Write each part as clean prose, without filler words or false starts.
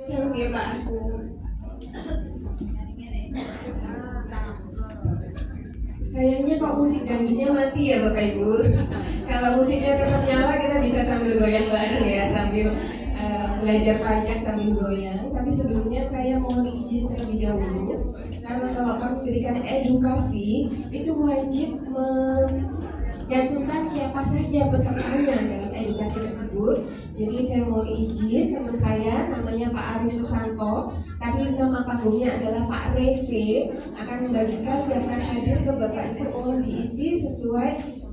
Sarung ya Pak aku. Sayangnya kok musik dangdutnya mati ya Bapak Ibu. Kalau musiknya tetap nyala kita bisa sambil goyang bareng ya, sambil belajar pajak sambil goyang. Tapi sebelumnya saya mohon izin terlebih dahulu, karena kalau kami memberikan edukasi itu wajib mencantumkan siapa saja pesertanya dalam edukasi tersebut. Jadi saya mohon izin, teman saya namanya Pak Arif Susanto, tapi nama panggungnya adalah Pak Reve, akan membagikan daftar hadir ke Bapak Ibu. Mohon diisi sesuai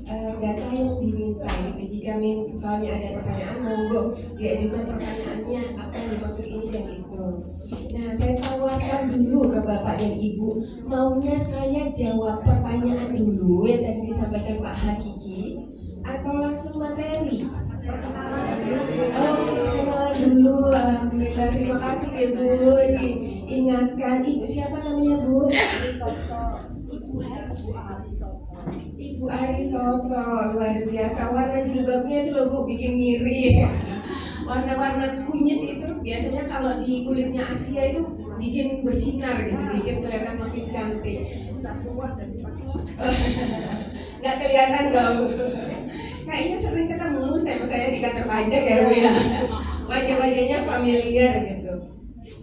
data yang diminta gitu. Jika misalnya ada pertanyaan, monggo diajukan pertanyaannya apa yang dimaksud ini dan itu. Nah, saya tawarkan dulu ke Bapak dan Ibu, maunya saya jawab pertanyaan dulu yang tadi disampaikan Pak Hakiki atau langsung materi? Oh, kenalan dulu. Alhamdulillah, terima kasih ya Bu diingatkan. Ibu siapa namanya Bu? Ibu Ari Toto, luar biasa. Warna jilbabnya itu loh Bu, bikin ngiri. Warna-warna kunyit itu biasanya kalau di kulitnya Asia itu bikin bersinar gitu, bikin kelihatan makin cantik. Nggak kelihatan dong. Kayaknya sering ketemu sama saya di kantor pajak ya Bu ya. Wajah-wajahnya familiar gitu.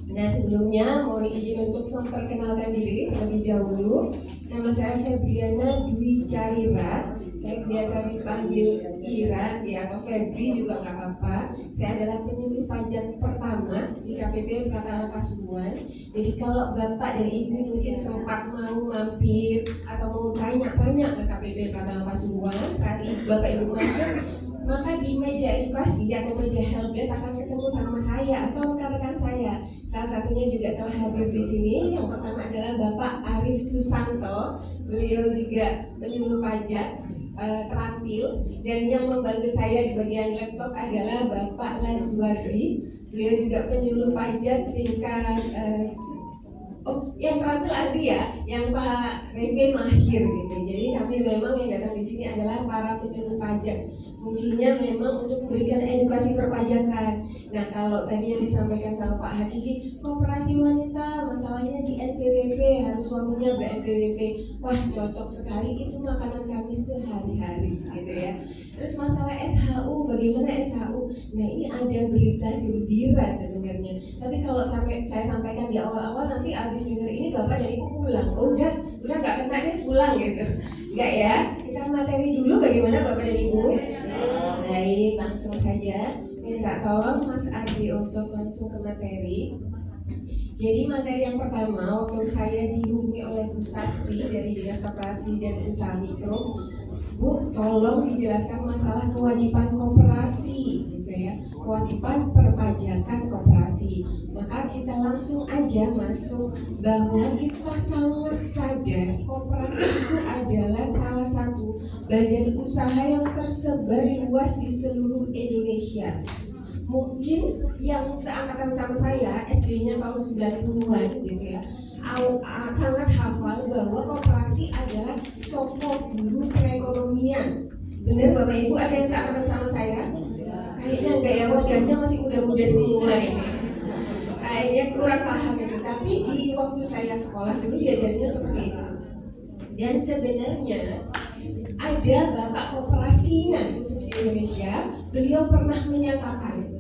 Nah, sebelumnya mohon izin untuk memperkenalkan diri terlebih dahulu. Nama saya Febriana Dwi Carira. Saya biasa dipanggil Ira ya, atau Febri juga nggak apa-apa. Saya adalah penyuluh pajak pertama di KPP Pratama Pasuruan. Jadi kalau Bapak dan Ibu mungkin sempat mau mampir atau mau tanya-tanya ke KPP Pratama Pasuruan saat Bapak Ibu masuk, maka di meja edukasi atau meja helpdesk akan ketemu sama saya atau rekan-rekan saya. Salah satunya juga telah hadir di sini. Yang pertama adalah Bapak Arif Susanto. Beliau juga penyuluh pajak terampil, dan yang membantu saya di bagian laptop adalah Bapak Lazwardi. Beliau juga penyuluh pajak tingkat yang terampil Adi ya, yang Pak Reve mahir gitu. Jadi kami memang yang datang di sini adalah para penyuluh pajak. Fungsinya memang untuk memberikan edukasi perpajakan. Nah, kalau tadi yang disampaikan sama Pak Hakiki, koperasi wanita masalahnya di NPWP, harus suaminya ber-NPWP. Wah, cocok sekali, itu makanan kami sehari-hari gitu ya. Terus masalah SHU, bagaimana SHU? Nah, ini ada berita gembira sebenarnya. Tapi kalau saya sampaikan di awal-awal, nanti abis dengar ini Bapak dan Ibu pulang. Oh, udah nggak kena deh, pulang gitu. Enggak ya, kita materi dulu bagaimana Bapak dan Ibu. Baik, langsung saja minta tolong Mas Ardi untuk langsung ke materi. Jadi materi yang pertama, waktu saya dihubungi oleh Bu Sasti dari Dinas Koperasi dan Usaha Mikro, Bu, tolong dijelaskan masalah kewajiban koperasi gitu ya, kewajiban perpajakan koperasi. Maka kita langsung aja masuk bahwa kita sangat sadar koperasi itu adalah salah satu badan usaha yang tersebar luas di seluruh Indonesia. Mungkin yang seangkatan sama saya, SD-nya tahun 90-an gitu ya, sangat hafal bahwa koperasi adalah soko guru perekonomian. Benar Bapak Ibu, ada yang seangkatan sama saya? Kayaknya enggak ya, wajahnya masih muda-muda semua ini. Kayaknya kurang paham itu. Tapi di waktu saya sekolah dulu diajarnya seperti itu. Dan sebenarnya ada Bapak Koperasinya khusus Indonesia, beliau pernah menyatakan,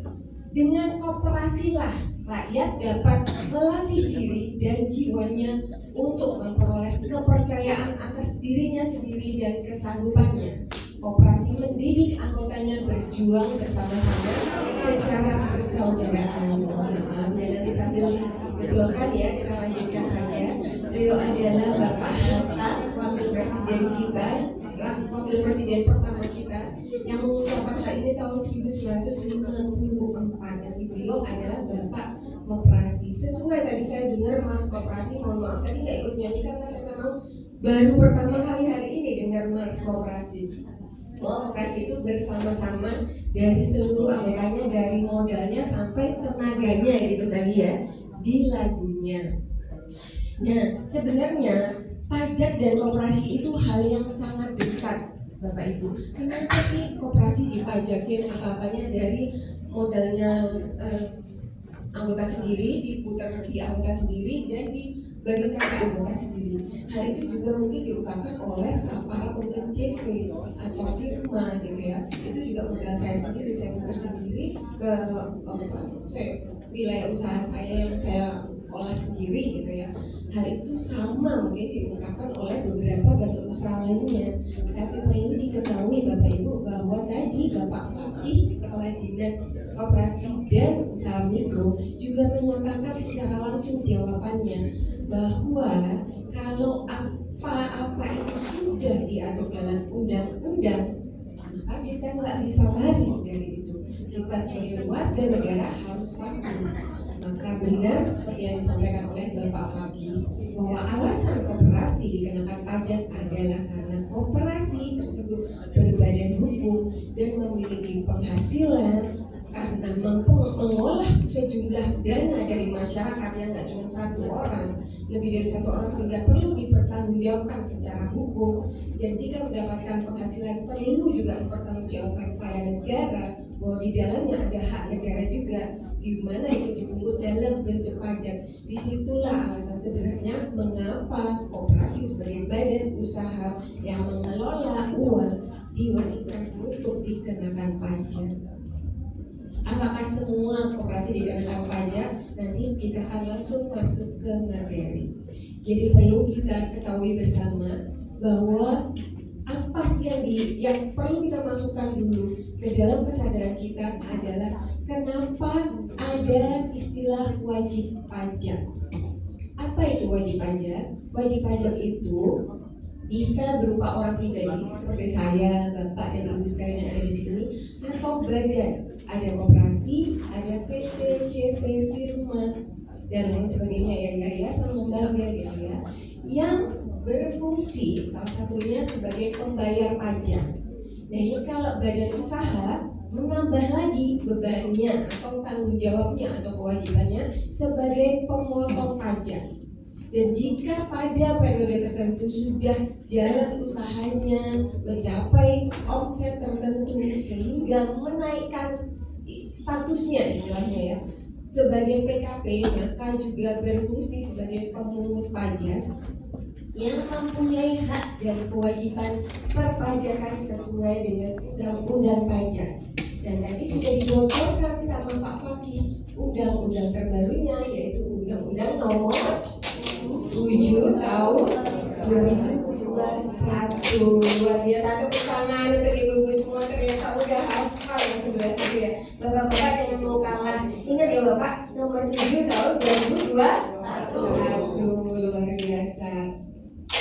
dengan kooperasilah rakyat dapat melatih diri dan jiwanya untuk memperoleh kepercayaan atas dirinya sendiri dan kesanggupannya. Koperasi mendidik anggotanya berjuang bersama-sama secara persaudaraan. Maaf ya, nanti sambil betulkan ya, kita lanjutkan saja. Beliau adalah Bapak Hatta, Wakil Presiden kita, Wakil Presiden pertama kita, yang mengucapkan hal ini tahun 1954. Dan beliau adalah Bapak Koperasi. Sesuai tadi saya dengar Mas Koperasi, mohon maaf tadi nggak ikut nyanyi karena saya memang baru pertama kali hari ini dengar Mas Koperasi. Bahwa koperasi itu bersama-sama dari seluruh anggotanya, dari modalnya sampai tenaganya gitu tadi ya, di lagunya. Nah, sebenarnya pajak dan koperasi itu hal yang sangat dekat, Bapak Ibu. Kenapa sih koperasi dipajakin apa-apanya dari modalnya anggota sendiri, diputar di anggota sendiri, dan dibagikan ke anggota sendiri. Hal itu juga mungkin diungkapkan oleh para pemilik CV atau firma gitu ya. Itu juga modal saya sendiri, saya putar sendiri ke wilayah usaha saya yang saya olah sendiri gitu ya. Hal itu sama mungkin diungkapkan oleh beberapa badan usaha lainnya. Tapi perlu diketahui Bapak Ibu bahwa tadi Bapak Fakih, Kepala Dinas Koperasi dan Usaha Mikro, juga menyatakan secara langsung jawabannya bahwa kalau apa-apa itu sudah diatur dalam undang-undang, maka kita nggak bisa lari dari itu. Kita sebagai warga negara harus patuh. Maka benar seperti yang disampaikan oleh Bapak Fakih bahwa alasan koperasi dikenakan pajak adalah karena koperasi tersebut berbadan hukum dan memiliki penghasilan karena mengolah sejumlah dana dari masyarakat yang nggak cuma satu orang, lebih dari satu orang, sehingga perlu dipertanggungjawabkan secara hukum. Dan jika mendapatkan penghasilan perlu juga dipertanggungjawabkan pada negara, bahwa di dalamnya ada hak negara juga, di mana itu dipungut dalam bentuk pajak. Disitulah alasan sebenarnya mengapa koperasi sebagai badan usaha yang mengelola uang diwajibkan untuk dikenakan pajak. Apakah semua koperasi dikenakan pajak? Nanti kita akan langsung masuk ke materi. Jadi perlu kita ketahui bersama bahwa apa sih yang perlu kita masukkan dulu ke dalam kesadaran kita adalah kenapa ada istilah wajib pajak. Apa itu wajib pajak? Wajib pajak itu bisa berupa orang pribadi seperti saya, Bapak dan Ibu sekalian yang ada di sini, atau badan. Ada koperasi, ada PT, CV, firma, dan lain sebagainya ya, yayasan, lembaga gitu ya, yang berfungsi salah satunya sebagai pembayar pajak. Nah ini kalau badan usaha menambah lagi bebannya atau tanggung jawabnya atau kewajibannya sebagai pemotong pajak. Dan jika pada periode tertentu sudah jalan usahanya mencapai omset tertentu sehingga menaikkan statusnya istilahnya ya sebagai PKP, maka juga berfungsi sebagai pemungut pajak yang mempunyai hak dan kewajiban perpajakan sesuai dengan undang-undang pajak. Dan tadi sudah dibocorkan sama Pak Fakih undang-undang terbarunya, yaitu Undang-Undang Nomor 7 Tahun 2021. Luar biasa, tepuk tangan untuk ibu-ibu semua, ternyata udah hafal yang sebelah situ ya. Bapak-bapak jangan mau kalah. Ingat ya Bapak, nomor 7 tahun 2021. Luar biasa.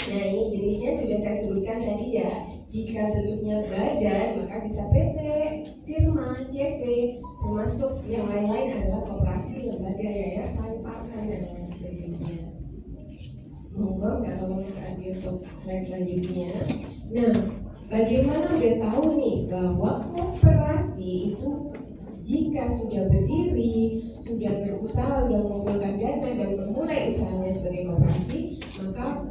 Nah ini jenisnya sudah saya sebutkan tadi ya. Jika bentuknya badan maka bisa PT, firma, CV, termasuk yang lain-lain adalah koperasi, lembaga, yayasan, partai dan lain sebagainya. Monggo nggak tolong Mas Adi untuk slide selanjutnya. Nah, bagaimana udah tahu nih bahwa koperasi itu jika sudah berdiri, sudah berusaha, sudah mengumpulkan dana dan memulai usahanya sebagai koperasi, maka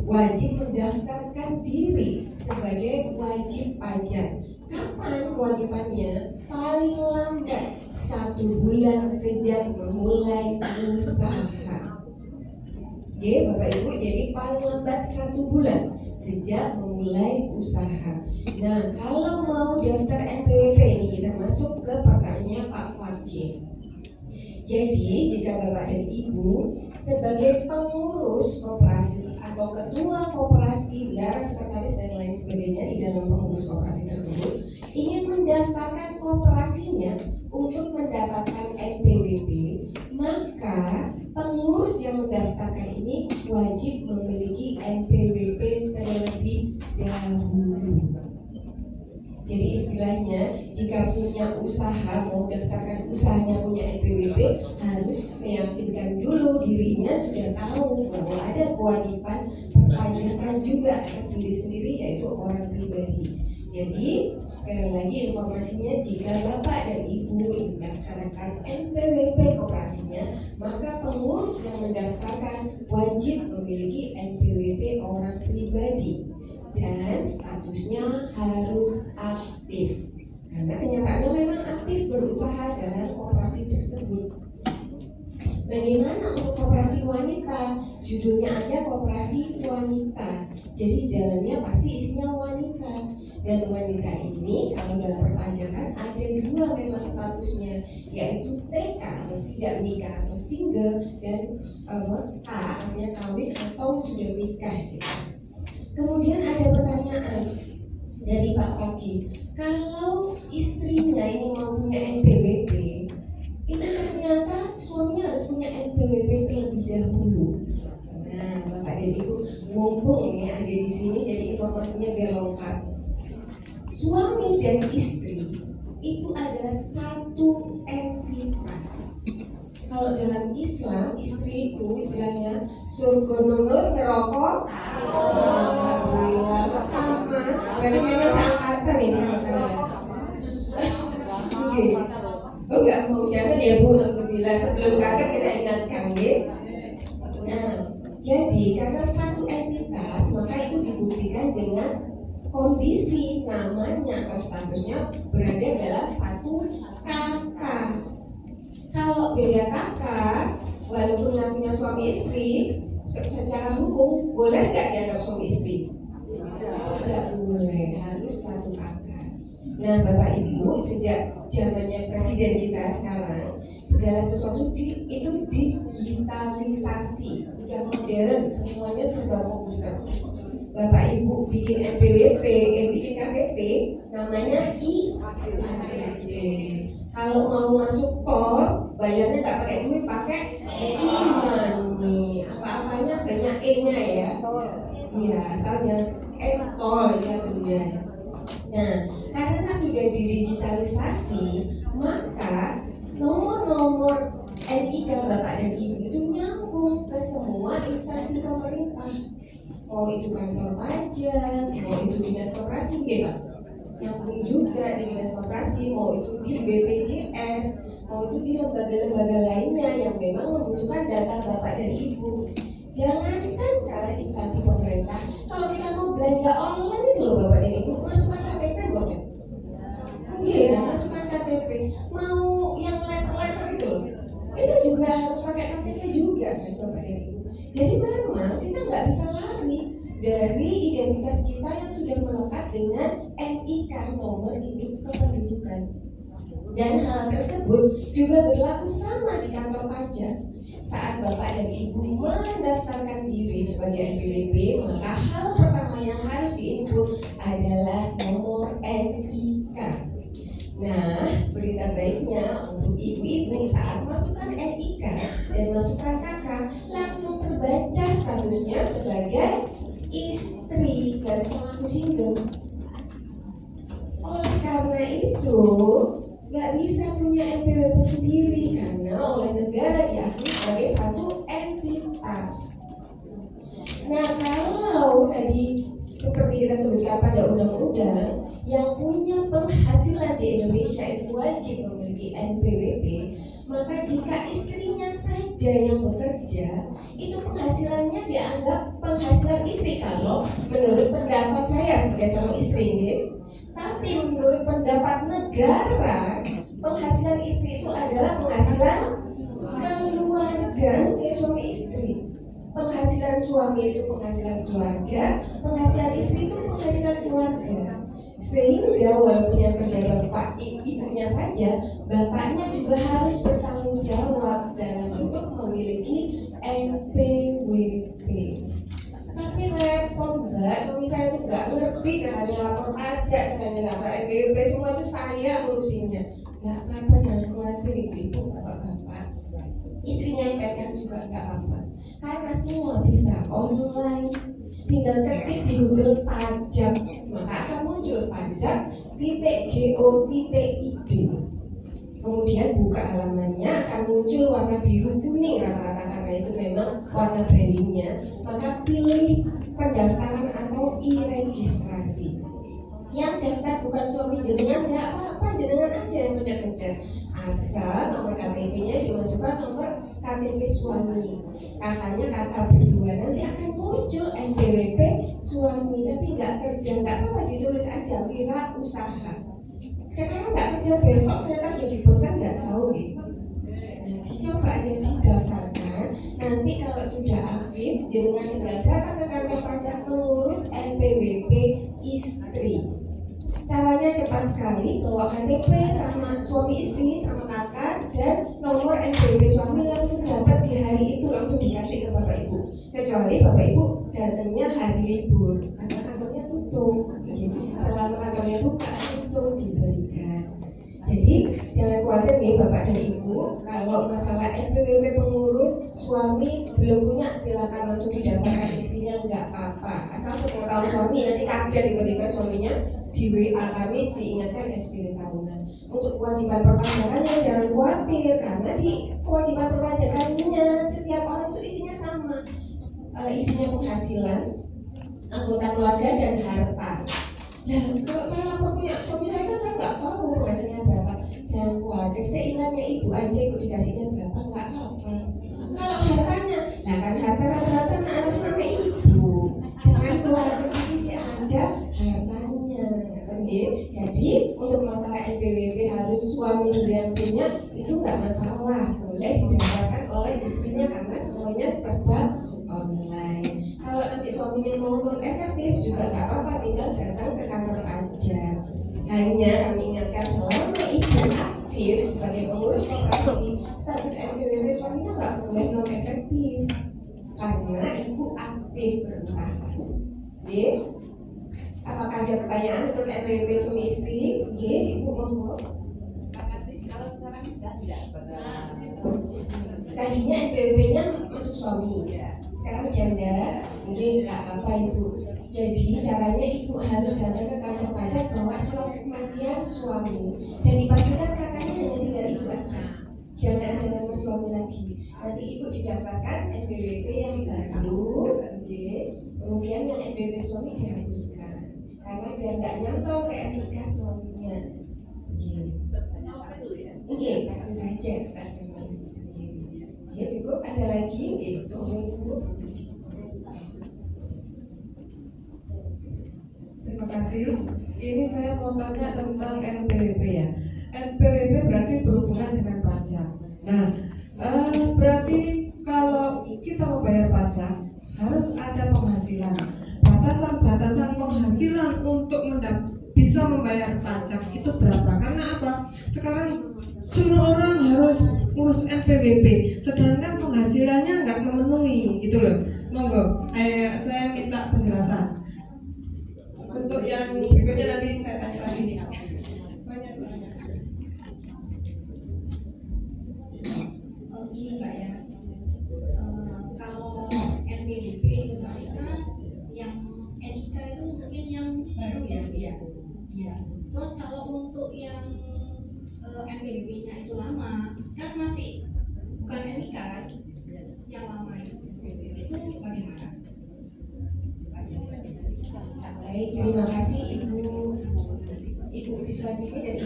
wajib mendaftarkan diri sebagai wajib pajak. Kapan kewajibannya? Paling lambat 1 bulan sejak memulai usaha. Oke Bapak Ibu, jadi paling lambat 1 bulan sejak memulai usaha. Nah kalau mau daftar NPWP ini kita masuk ke pertanyaannya Pak Fakih. Jadi jika Bapak dan Ibu sebagai pengurus koperasi atau ketua koperasi, bendahara, sekretaris dan lain sebagainya di dalam pengurus koperasi tersebut ingin mendaftarkan koperasinya untuk mendapatkan NPWP, maka pengurus yang mendaftarkan ini wajib memiliki NPWP terlebih dahulu. Jadi istilahnya jika punya usaha, mau daftarkan usahanya punya NPWP, harus meyakinkan dulu dirinya sudah tahu bahwa ada kewajiban perpajakan juga atas diri sendiri, yaitu orang pribadi. Jadi sekali lagi informasinya, jika Bapak dan Ibu mendaftarkan NPWP koperasinya, maka pengurus yang mendaftarkan wajib memiliki NPWP orang pribadi dan statusnya harus aktif karena kenyataannya memang aktif berusaha dalam koperasi tersebut. Bagaimana untuk koperasi wanita? Judulnya aja koperasi wanita. Jadi di dalamnya pasti isinya wanita. Dan wanita ini kalau dalam perpajakan ada dua memang statusnya, yaitu TK atau tidak menikah atau single, dan K artinya kawin atau sudah menikah gitu. Kemudian ada pertanyaan dari Pak Fakih, kalau istrinya ini mau punya NPWP, itu ternyata suaminya harus punya NPWP terlebih dahulu. Nah, Bapak dan Ibu, mumpung ya ada di sini, jadi informasinya biar lengkap. Suami dan istri itu adalah satu entitas. Kalau dalam Islam, istri itu istilahnya surga nunur neraka. Alhamdulillah, kok sama. Berarti memang seangkatan ini sama saya. Oke. Oh nggak mau, jangan ya Bu, alhamdulillah. Sebelum kakak kita ingatkan ya. Nah, jadi karena satu entitas, maka itu dibuktikan dengan kondisi namanya atau statusnya berada dalam satu kakak. Kalau beda kakak, walaupun yang punya suami istri, secara hukum boleh nggak dianggap suami istri? Tidak boleh, harus satu kakak. Nah, Bapak Ibu, sejak zamannya presiden kita sekarang, segala sesuatu itu digitalisasi, udah modern, semuanya serba komputer. Bapak Ibu bikin NPWP, bikin KTP, namanya iKTP. Kalau mau masuk tol, bayarnya nggak pakai duit, pakai e-money. Apa-apanya banyak E-nya ya. Iya, asal jangan tol ya benar. Nah, karena sudah didigitalisasi, maka nomor-nomor NIK Bapak dan Ibu itu nyambung ke semua instansi pemerintah. Mau itu kantor pajak, mau itu dinas koperasi, ya Pak, nyambung juga di dinas koperasi, mau itu di BPJS, mau itu di lembaga-lembaga lainnya yang memang membutuhkan data Bapak dan Ibu. Jangankan kalian instansi pemerintah, kalau kita mau belanja online itu loh Bapak dan Ibu, masukkan KTP boleh? Iya, masukkan KTP. Mau yang letter-letter itu loh, itu juga harus pakai KTP juga kan Bapak dan Ibu. Jadi memang kita nggak bisa lari dari identitas kita yang sudah melekat dengan NIK, nomor induk kependudukan. Dan hal tersebut juga berlaku sama di kantor pajak. Saat Bapak dan Ibu mendaftarkan diri sebagai NPWP, maka hal pertama yang harus diinput adalah nomor NIK. Nah, berita baiknya untuk ibu-ibu saat masukkan NIK dan masukkan KK, langsung terbaca statusnya sebagai istri, dan mengaku single. Oleh karena itu, nggak bisa punya NPWP sendiri karena oleh negara diakui sebagai satu entitas. Nah, kalau tadi seperti kita sebutkan pada undang-undang, yang punya penghasilan di Indonesia itu wajib memiliki NPWP, maka jika istrinya saja yang bekerja, itu penghasilannya dianggap penghasilan istri kalau menurut pendapat saya sebagai seorang istri, ya. Tapi menurut pendapat negara, penghasilan istri itu adalah penghasilan keluarga, kayak suami istri. Penghasilan suami itu penghasilan keluarga, penghasilan istri itu penghasilan keluarga. Sehingga walaupun yang kerja bapak ibunya saja, bapaknya juga harus bertanggung jawab dalam bentuk memiliki NPWP. Tapi repot Mbak, suami saya itu nggak ngerti caranya lapor pajak, caranya lapor NPWP, semua itu saya ngurusinnya. Nggak apa-apa, jangan khawatir ibu-ibu, bapak-bapak. Istrinya yang pegang juga nggak apa-apa, karena semua bisa online. Tinggal ketik di Google pajak, maka akan muncul pajak.go.id. Kemudian buka halamannya akan muncul warna biru kuning rata-rata karena itu memang warna brandingnya. Maka pilih pendaftaran atau e-registrasi. Yang daftar bukan suami jenengan, nggak apa-apa, jenengan aja yang pencet-pencet. Asal nomor KTP-nya dimasukkan nomor KTP suami. Katanya kata berdua, nanti akan muncul NPWP suami, tapi nggak kerja, nggak apa-apa, ditulis aja wira usaha. Sekarang nggak kerja, besok ternyata jadi bos kan nggak tahu gitu. Nah, dicoba aja didaftar. Nanti kalau sudah aktif, jenengan tinggal datang ke kantor pajak mengurus NPWP istri. Caranya cepat sekali, bawa KTP sama suami istri sama kakak dan nomor NPWP suami langsung dapat di hari itu, langsung dikasih ke bapak ibu. Kecuali bapak ibu datangnya hari libur karena kantornya tutup. Jadi selama kantornya buka langsung diberikan. Jadi jangan khawatir nih bapak dan ibu, kalau masalah NPWP pengurus suami belum punya silakan langsung didaftarkan istrinya, nggak apa-apa. Asal sepuluh tahun suami nanti kaget tiba-tiba suaminya di WA kami diingatkan SPT tahunan. Untuk kewajiban perpajakannya jangan khawatir karena di kewajiban perpajakannya setiap orang itu isinya sama, isinya penghasilan, anggota keluarga dan harta. Nah, kalau saya lapor punya suami saya kan saya nggak tahu penghasilannya berapa. Jangan khawatir, seingatnya ibu aja, ibu dikasihnya berapa nggak apa-apa. Kalau hartanya, lah kan harta rata-rata atas nama ibu. Jangan khawatir, isi aja hartanya. Jadi untuk masalah NPWP harus suami dulu yang punya itu nggak masalah, boleh didaftarkan oleh istrinya karena semuanya serba online. Kalau nanti suaminya mau non efektif juga nggak apa-apa, tinggal datang ke kantor pajak. Hanya kami ingatkan selama ibu aktif sebagai pengurus koperasi, status NPWP suaminya nggak boleh non efektif karena ibu aktif berusaha. Apakah ada pertanyaan untuk NPWP suami istri? Ibu monggo. Kalau sekarang janda, Tadinya NPWP-nya masuk suami, sekarang janda, nggak apa-apa ibu. Jadi caranya ibu harus datang ke kantor pajak bawa surat kematian suami dan dipastikan kakaknya hanya tinggal ibu aja, jangan ada nama suami lagi. Nanti ibu didaftarkan NPWP yang baru, kemudian yang NPWP suami dihapuskan karena biar nggak nyantol ke NIK suaminya. Satu saja atas nama ibu sendiri. Cukup, ada lagi itu ibu. Terima kasih. Ini saya mau tanya tentang NPWP ya. NPWP berarti berhubungan dengan pajak. Nah, berarti kalau kita mau bayar pajak harus ada penghasilan. Batasan penghasilan untuk bisa membayar pajak itu berapa? Karena apa? Sekarang semua orang harus urus NPWP, sedangkan penghasilannya nggak memenuhi gitu loh. Monggo, saya minta penjelasan. Untuk yang berikutnya nanti saya tanya lagi. Banyak soalnya. Ini Mbak ya, kalau NPWP itu tadi kan yang NIK itu mungkin yang baru ya, iya. Terus kalau untuk yang NPWP-nya itu lama, kan masih bukan NIK kan, yang lama itu bagaimana? Baik, terima kasih Ibu Viswatiwi dan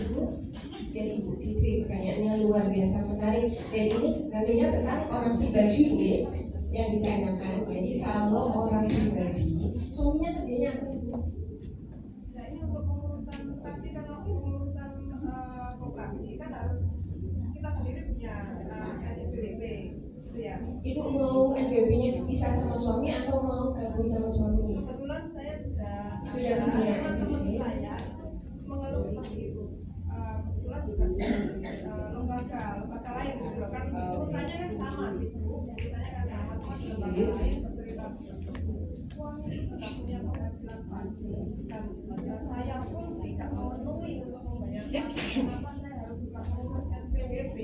Ibu Fitri, pertanyaannya luar biasa menarik dan ini tentunya tentang orang pribadi yang ditanyakan. Jadi kalau orang pribadi, suaminya kerjanya apa Ibu? Nah ini untuk pengurusan, tapi kalau pengurusan koperasi kan harus kita sendiri punya NPWP, gitu ya. Ibu mau NPWP-nya bisa sama suami atau mau gabung sama suami? Kebetulan saya Sudah punya teman NPWP. saya mengeluh seperti itu. Kebetulan juga lembaga lain gitu loh kan, urusannya kan sama sih Bu, urusannya kan sama, cuma di lembaga lain bercerita suami itu nggak punya penghasilan pasti dan saya pun tidak memenuhi untuk membayar pajak. Kenapa saya harus buka proses NPWP?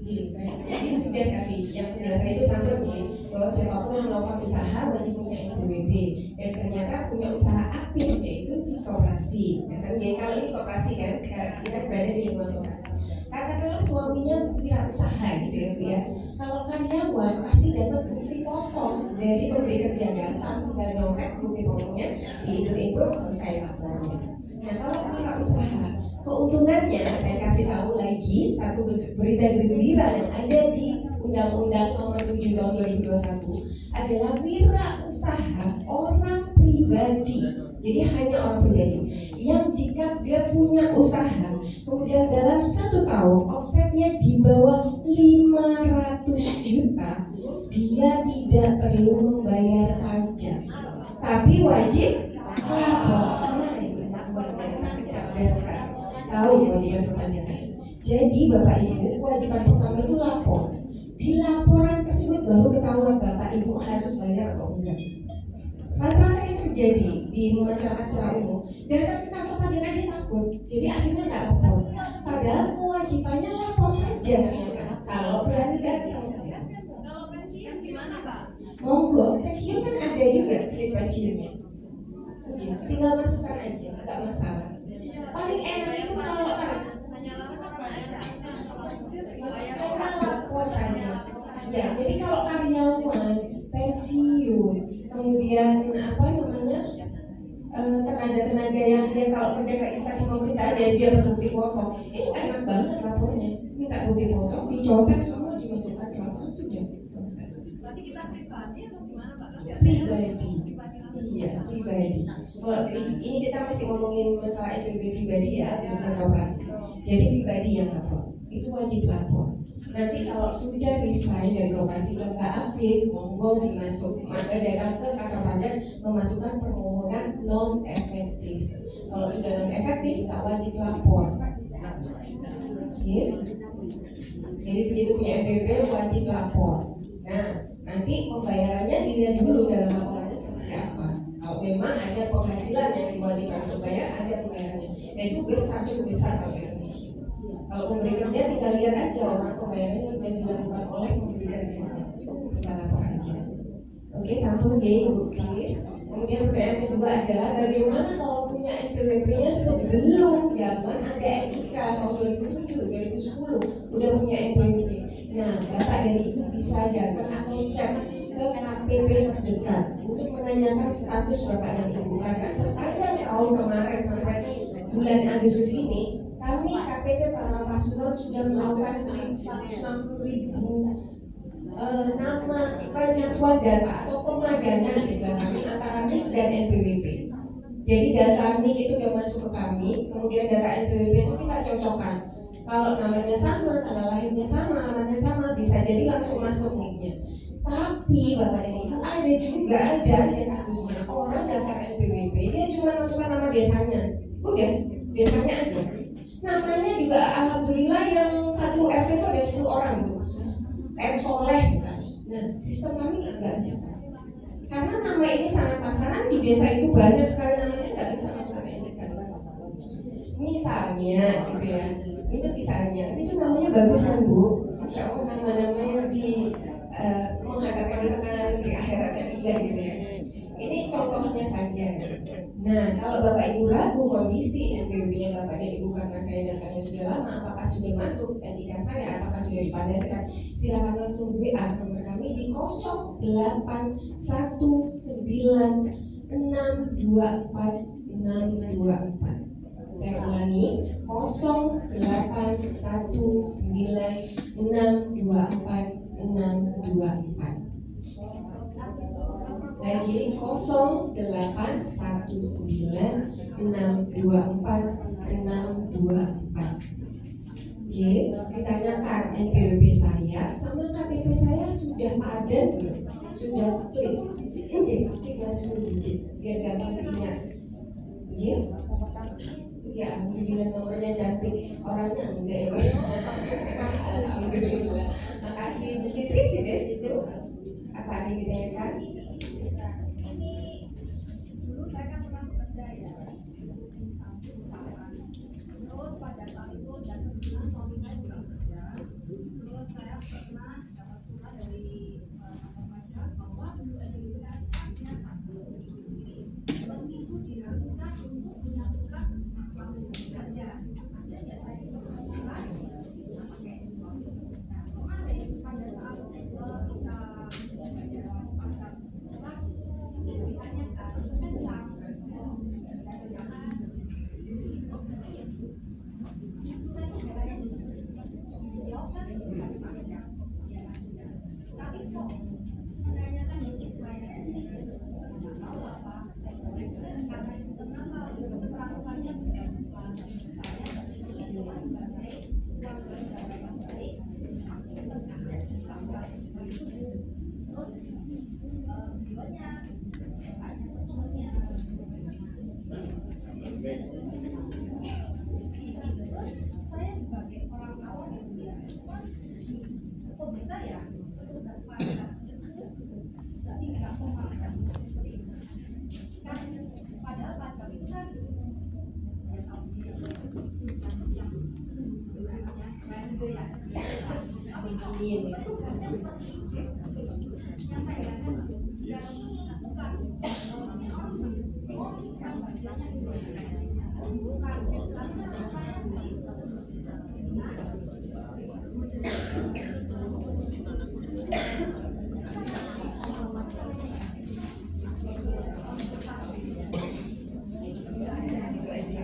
Baik, ini sudah tadi yang penjelasan itu sampai bahwa siapapun yang melakukan usaha wajib punya NPWP dan ternyata punya usaha aktif yaitu di koperasi. Nah, kan kalau ini koperasi kan kita berada di lingkungan koperasi. Katakanlah suaminya wirausaha gitu ya Bu ya. Kalau karyawan pasti dapat bukti pokok dari pemberi kerja, gampang tinggal nyontek bukti pokoknya dihitung-hitung selesai lapornya. Nah kalau wirausaha, keuntungannya saya kasih tahu lagi satu berita gembira yang ada di Undang-Undang Nomor 7 Tahun 2021 adalah wirausaha orang pribadi. Jadi hanya orang pribadi yang jika dia punya usaha kemudian dalam 1 tahun omsetnya di bawah 500 juta dia tidak perlu membayar pajak, tapi wajib lapor. Nah, ini luar biasa cerdas sekali. Tahu kewajiban perpajakan. Jadi Bapak Ibu, kewajiban pertama itu lapor. Di laporan tersebut baru ketahuan Bapak Ibu harus bayar atau enggak. Rata-rata yang terjadi di masyarakat secara umum, datang ke kantor pajak aja takut, jadi akhirnya nggak lapor. Padahal kewajibannya lapor saja ternyata. Kalau berani datang. Kalau pensiun gimana Pak? Monggo, pensiun kan ada juga slip pensiunnya. Gitu. Tinggal masukkan aja, nggak masalah. Paling enak itu kalau Hanya lapor aja. Kalau pensiun bayar karena lapor saja. Ya, jadi kalau karyawan pensiun, kemudian apa namanya tenaga-tenaga yang dia kalau kerja ke instansi pemerintah dia berbukti potong, itu enak banget lapornya. Minta bukti potong, dicontek semua dimasukkan ke laporan sudah selesai. berarti kita pribadi atau gimana Pak? Pribadi. Iya, pribadi. Kalau ini kita masih ngomongin masalah NPWP pribadi ya, bukan koperasi. Jadi pribadi yang lapor, itu wajib lapor. Nanti kalau sudah resign dari koperasi udah nggak aktif, monggo datang ke kantor pajak memasukkan permohonan non efektif. Kalau sudah non efektif nggak wajib lapor. Oke? Jadi begitu punya NPWP wajib lapor. Nah, nanti pembayarannya dilihat dulu dalam laporannya seperti apa. Kalau memang ada penghasilan yang diwajibkan untuk bayar, ada pembayarannya. Dan itu besar, cukup besar kalau di Indonesia. Kalau pemberi kerja tinggal lihat aja orang pembayarannya sudah dilakukan oleh pemberi kerjanya. Kita lapor aja. Oke, sambung deh Bu Kris. Kemudian pertanyaan kedua adalah bagaimana kalau punya NPWP-nya sebelum zaman ada NIK tahun 2007, 2010 udah punya NPWP. Nah, Bapak dan Ibu bisa datang atau cek ke KPP terdekat untuk menanyakan status Bapak dan Ibu karena sepanjang tahun kemarin sampai bulan Agustus ini kami KPP para pasukan sudah melakukan 160.000 nama penyatuan data atau pemadanan istilah kami antara NIK dan NPWP. Jadi data NIK itu sudah masuk ke kami, kemudian data NPWP itu kita cocokkan. Kalau namanya sama, tanggal lahirnya sama, alamatnya sama, bisa jadi langsung masuk NIK-nya. Tapi Bapak dan Ibu ada aja kasusnya orang daftar NPWP dia cuma masukkan nama desanya, udah desanya aja. Namanya juga alhamdulillah yang satu RT itu ada 10 orang tuh. M Soleh misalnya. Nah, sistem kami nggak bisa. Karena nama ini sangat pasaran di desa itu banyak sekali namanya nggak bisa masuk ke NIK. Misalnya, gitu ya. Itu misalnya, itu namanya bagus kan Bu? Insya Allah nama-nama yang mengharapkan di tengah negeri akhirat yang indah gitu ya. Ini contohnya saja. Nah, kalau Bapak Ibu ragu kondisi NPWP-nya Bapak dan Ibu karena saya daftarnya sudah lama, apakah sudah masuk NIK saya, apakah sudah dipadankan, silakan langsung WA ke nomor kami di 081924624624. Saya ulangi 081924624624. Lagi 0819624624. Oke, ditanyakan NPWP saya sama KTP saya sudah ada belum? Sudah klik, cek 10 digit biar gampang diingat. Oke? Ya, alhamdulillah nomornya cantik, orangnya enggak ya Pak. Alhamdulillah. Makasih Bu Fitri sudah cukup. Apa ada yang ditanyakan? Dulu saya kan pernah bekerja ya di instansi perusahaan. Terus pada saat itu dan kebetulan suami saya juga bekerja. Terus saya pernah dapat surat dari kantor pajak bahwa NPWP punya satu dan itu diharuskan untuk menyatukan suami bekerja. Ada ya saya juga melakukan pakai suami. Nah kemarin pada saat kita bayar pajak operasi itu ditanyakan tentang tapi kok menanyakan musik saya nggak tahu apa karena itu kenapa perlakuannya bukan saya cuma sebagai uang kerja yang baik bangsa seperti itu. Yang saya lihat dan bukan bukan bagiannya itu bukan karena saya sendiri Itu aja.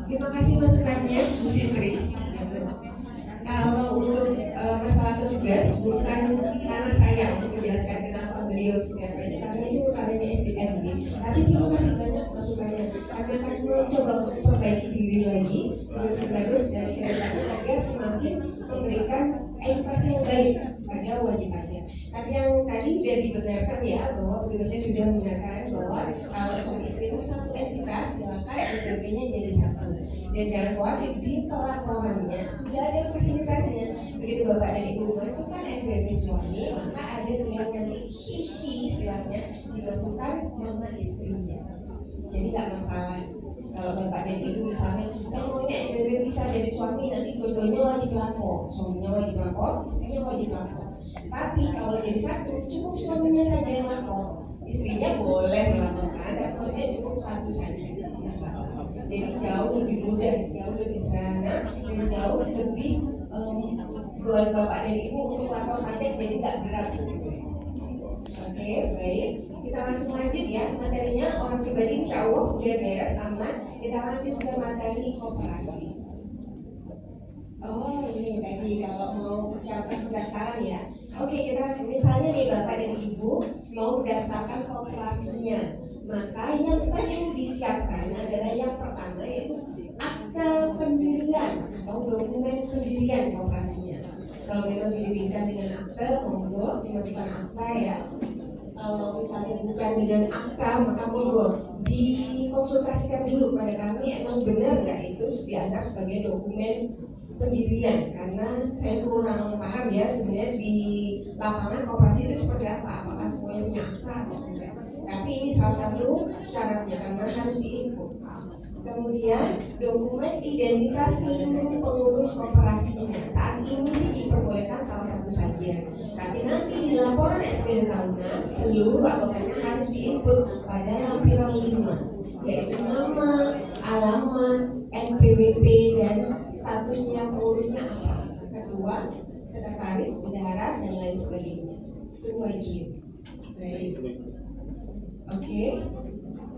Terima kasih masukannya Bu Fitri. Gitu. Kalau untuk masalah petugas bukan karena saya untuk menjelaskan kenapa beliau seperti apa itu, karena itu ranahnya SDM nih. Tapi terima kasih banyak masukannya. Kami akan mencoba untuk memperbaiki diri lagi terus menerus dari kedepannya agar semakin memberikan edukasi yang baik pada wajib pajak. Tapi yang tadi sudah dibenarkan ya bahwa petugasnya sudah membenarkan bahwa kalau suami istri itu satu entitas, silakan NPWP-nya jadi satu. Dan jangan khawatir, di pelaporannya sudah ada fasilitasnya. Begitu Bapak dan Ibu masukkan NPWP suami, maka ada pilihan nanti hihi istilahnya dimasukkan nama istrinya. Jadi nggak masalah. Kalau Bapak dan Ibu misalnya, saya maunya NPWP bisa jadi suami, nanti dua-duanya wajib lapor. Suaminya wajib lapor, istrinya wajib lapor. Tapi kalau jadi satu, cukup suaminya saja yang lapor. Istrinya boleh melaporkan, tapi maksudnya cukup satu saja. Jadi jauh lebih mudah, jauh lebih sederhana, dan jauh lebih buat Bapak dan Ibu untuk lapor pajak, jadi nggak berat. Oke, baik. Kita langsung lanjut ya materinya. Orang pribadi insya Allah udah beres, aman. Kita lanjut ke materi koperasi. Oh ini tadi kalau mau persiapan pendaftaran ya. Oke, kita misalnya nih Bapak dan Ibu mau mendaftarkan koperasinya, maka yang perlu disiapkan adalah yang pertama yaitu akta pendirian atau dokumen pendirian koperasinya. Kalau memang didirikan dengan akta, monggo dimasukkan akta ya. Kalau misalnya bukan dengan akta, maka monggo dikonsultasikan dulu pada kami emang benar nggak itu dianggap sebagai dokumen pendirian, karena saya kurang paham ya sebenarnya di lapangan koperasi itu seperti apa, apakah semuanya punya akta atau enggak. Tapi ini salah satu syaratnya karena harus diinput. Kemudian dokumen identitas seluruh pengurus koperasinya. Saat ini sih diperbolehkan salah satu saja, tapi nanti di laporan SPT tahunan seluruh anggotanya harus diinput pada lampiran 5, yaitu nama, alamat, NPWP, dan statusnya pengurusnya apa, ketua, sekretaris, bendahara, dan lain sebagainya. Itu wajib. Baik. Oke.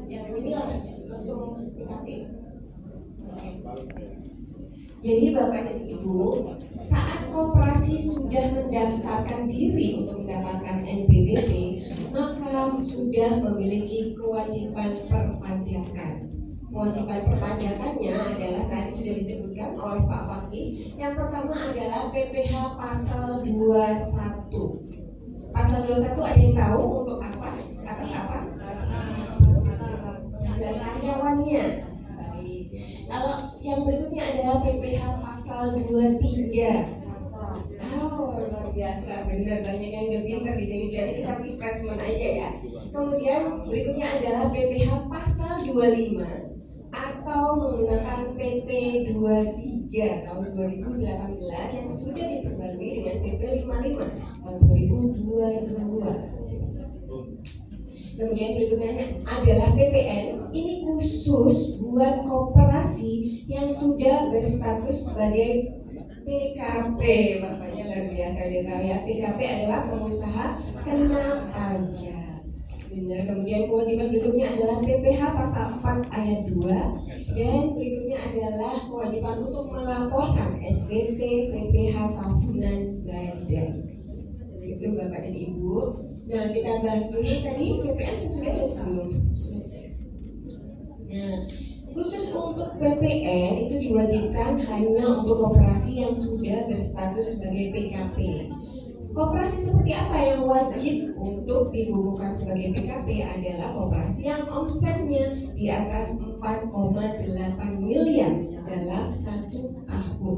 Yang ini langsung PKP. Oke. Jadi Bapak dan Ibu, saat koperasi sudah mendaftarkan diri untuk mendapatkan NPWP, maka sudah memiliki kewajiban perpajakan. Kewajiban perpajakannya adalah tadi sudah disebutkan oleh Pak Fakih. Yang pertama adalah PPh pasal 21. Pasal 21 ada yang tahu untuk apa? Atas apa? Hasil karyawannya. Baik. Kalau yang berikutnya adalah PPh pasal 23. Oh, luar biasa, benar banyak yang udah pintar di sini. Jadi kita refreshment aja ya. Kemudian berikutnya adalah PPh pasal 25 atau menggunakan PP 23 tahun 2018 yang sudah diperbarui dengan PP 55 tahun 2022. Kemudian berikutnya adalah PPN. Ini khusus buat koperasi yang sudah berstatus sebagai PKP. Bapaknya luar biasa dia tahu ya. PKP adalah pengusaha kena pajak. Benar. Kemudian kewajiban berikutnya adalah PPh pasal 4 ayat 2, dan berikutnya adalah kewajiban untuk melaporkan SPT PPh tahunan badan. Itu Bapak dan Ibu. Nah, kita bahas dulu tadi PPN sesudah sebelum. Nah, khusus untuk PPN itu diwajibkan hanya untuk koperasi yang sudah berstatus sebagai PKP. Koperasi seperti apa yang wajib untuk dikukuhkan sebagai PKP adalah koperasi yang omsetnya di atas 4,8 miliar dalam 1 tahun.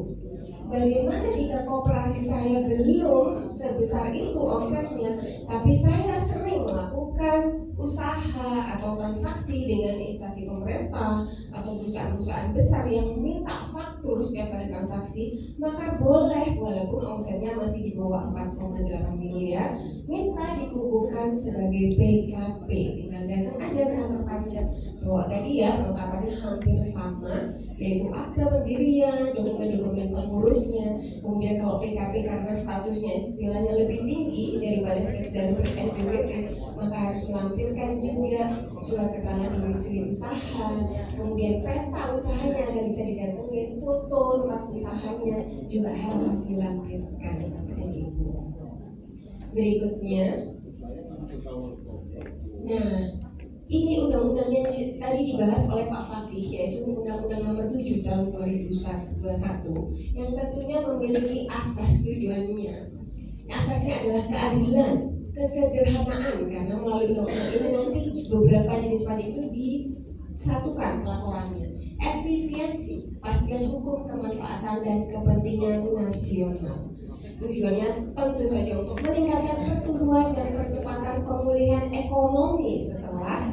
Bagaimana jika koperasi saya saya belum sebesar itu omsetnya, tapi saya sering melakukan usaha atau transaksi dengan instansi pemerintah atau perusahaan-perusahaan besar yang minta faktur setiap kali transaksi, maka boleh walaupun omsetnya masih di bawah 4,8 miliar minta dikukuhkan sebagai PKP. Tinggal datang aja ke kantor pajak, bawa tadi ya kelengkapannya hampir sama, yaitu akta pendirian, dokumen-dokumen pengurusnya. Kemudian kalau PKP karena statusnya istilahnya lebih tinggi daripada sekedar NPWP, maka harus melampirkan juga surat keterangan domisili usaha, kemudian peta usahanya agar bisa didatengin, foto tempat usahanya juga harus dilampirkan Bapak dan Ibu. Berikutnya, nah ini undang-undangnya tadi dibahas oleh Pak Fatih, yaitu Undang-Undang Nomor 7 Tahun 2021 yang tentunya memiliki asas tujuannya. Asasnya adalah keadilan, kesederhanaan, karena melalui undang-undang ini nanti beberapa jenis pajak itu disatukan pelaporannya. Efisiensi, kepastian hukum, kemanfaatan dan kepentingan nasional. Tujuannya tentu saja untuk meningkatkan pertumbuhan dan percepatan pemulihan ekonomi setelah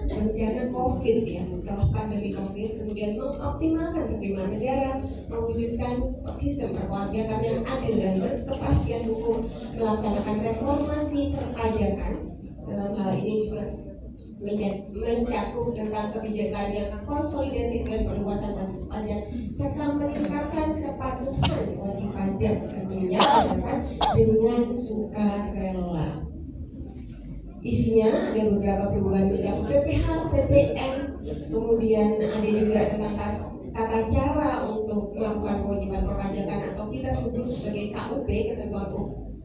bencana COVID ya, setelah pandemi COVID, kemudian mengoptimalkan penerimaan negara, mewujudkan sistem perpajakan yang adil dan berkepastian hukum, melaksanakan reformasi perpajakan. Dalam hal ini juga mencakup tentang kebijakan yang konsolidatif dan perluasan basis pajak serta meningkatkan kepatuhan wajib pajak, tentunya dengan sukarela. Isinya ada beberapa perubahan mencakup PPH, PPN, kemudian ada juga tentang tata cara untuk melakukan kewajiban perpajakan atau kita sebut sebagai KUP, ketentuan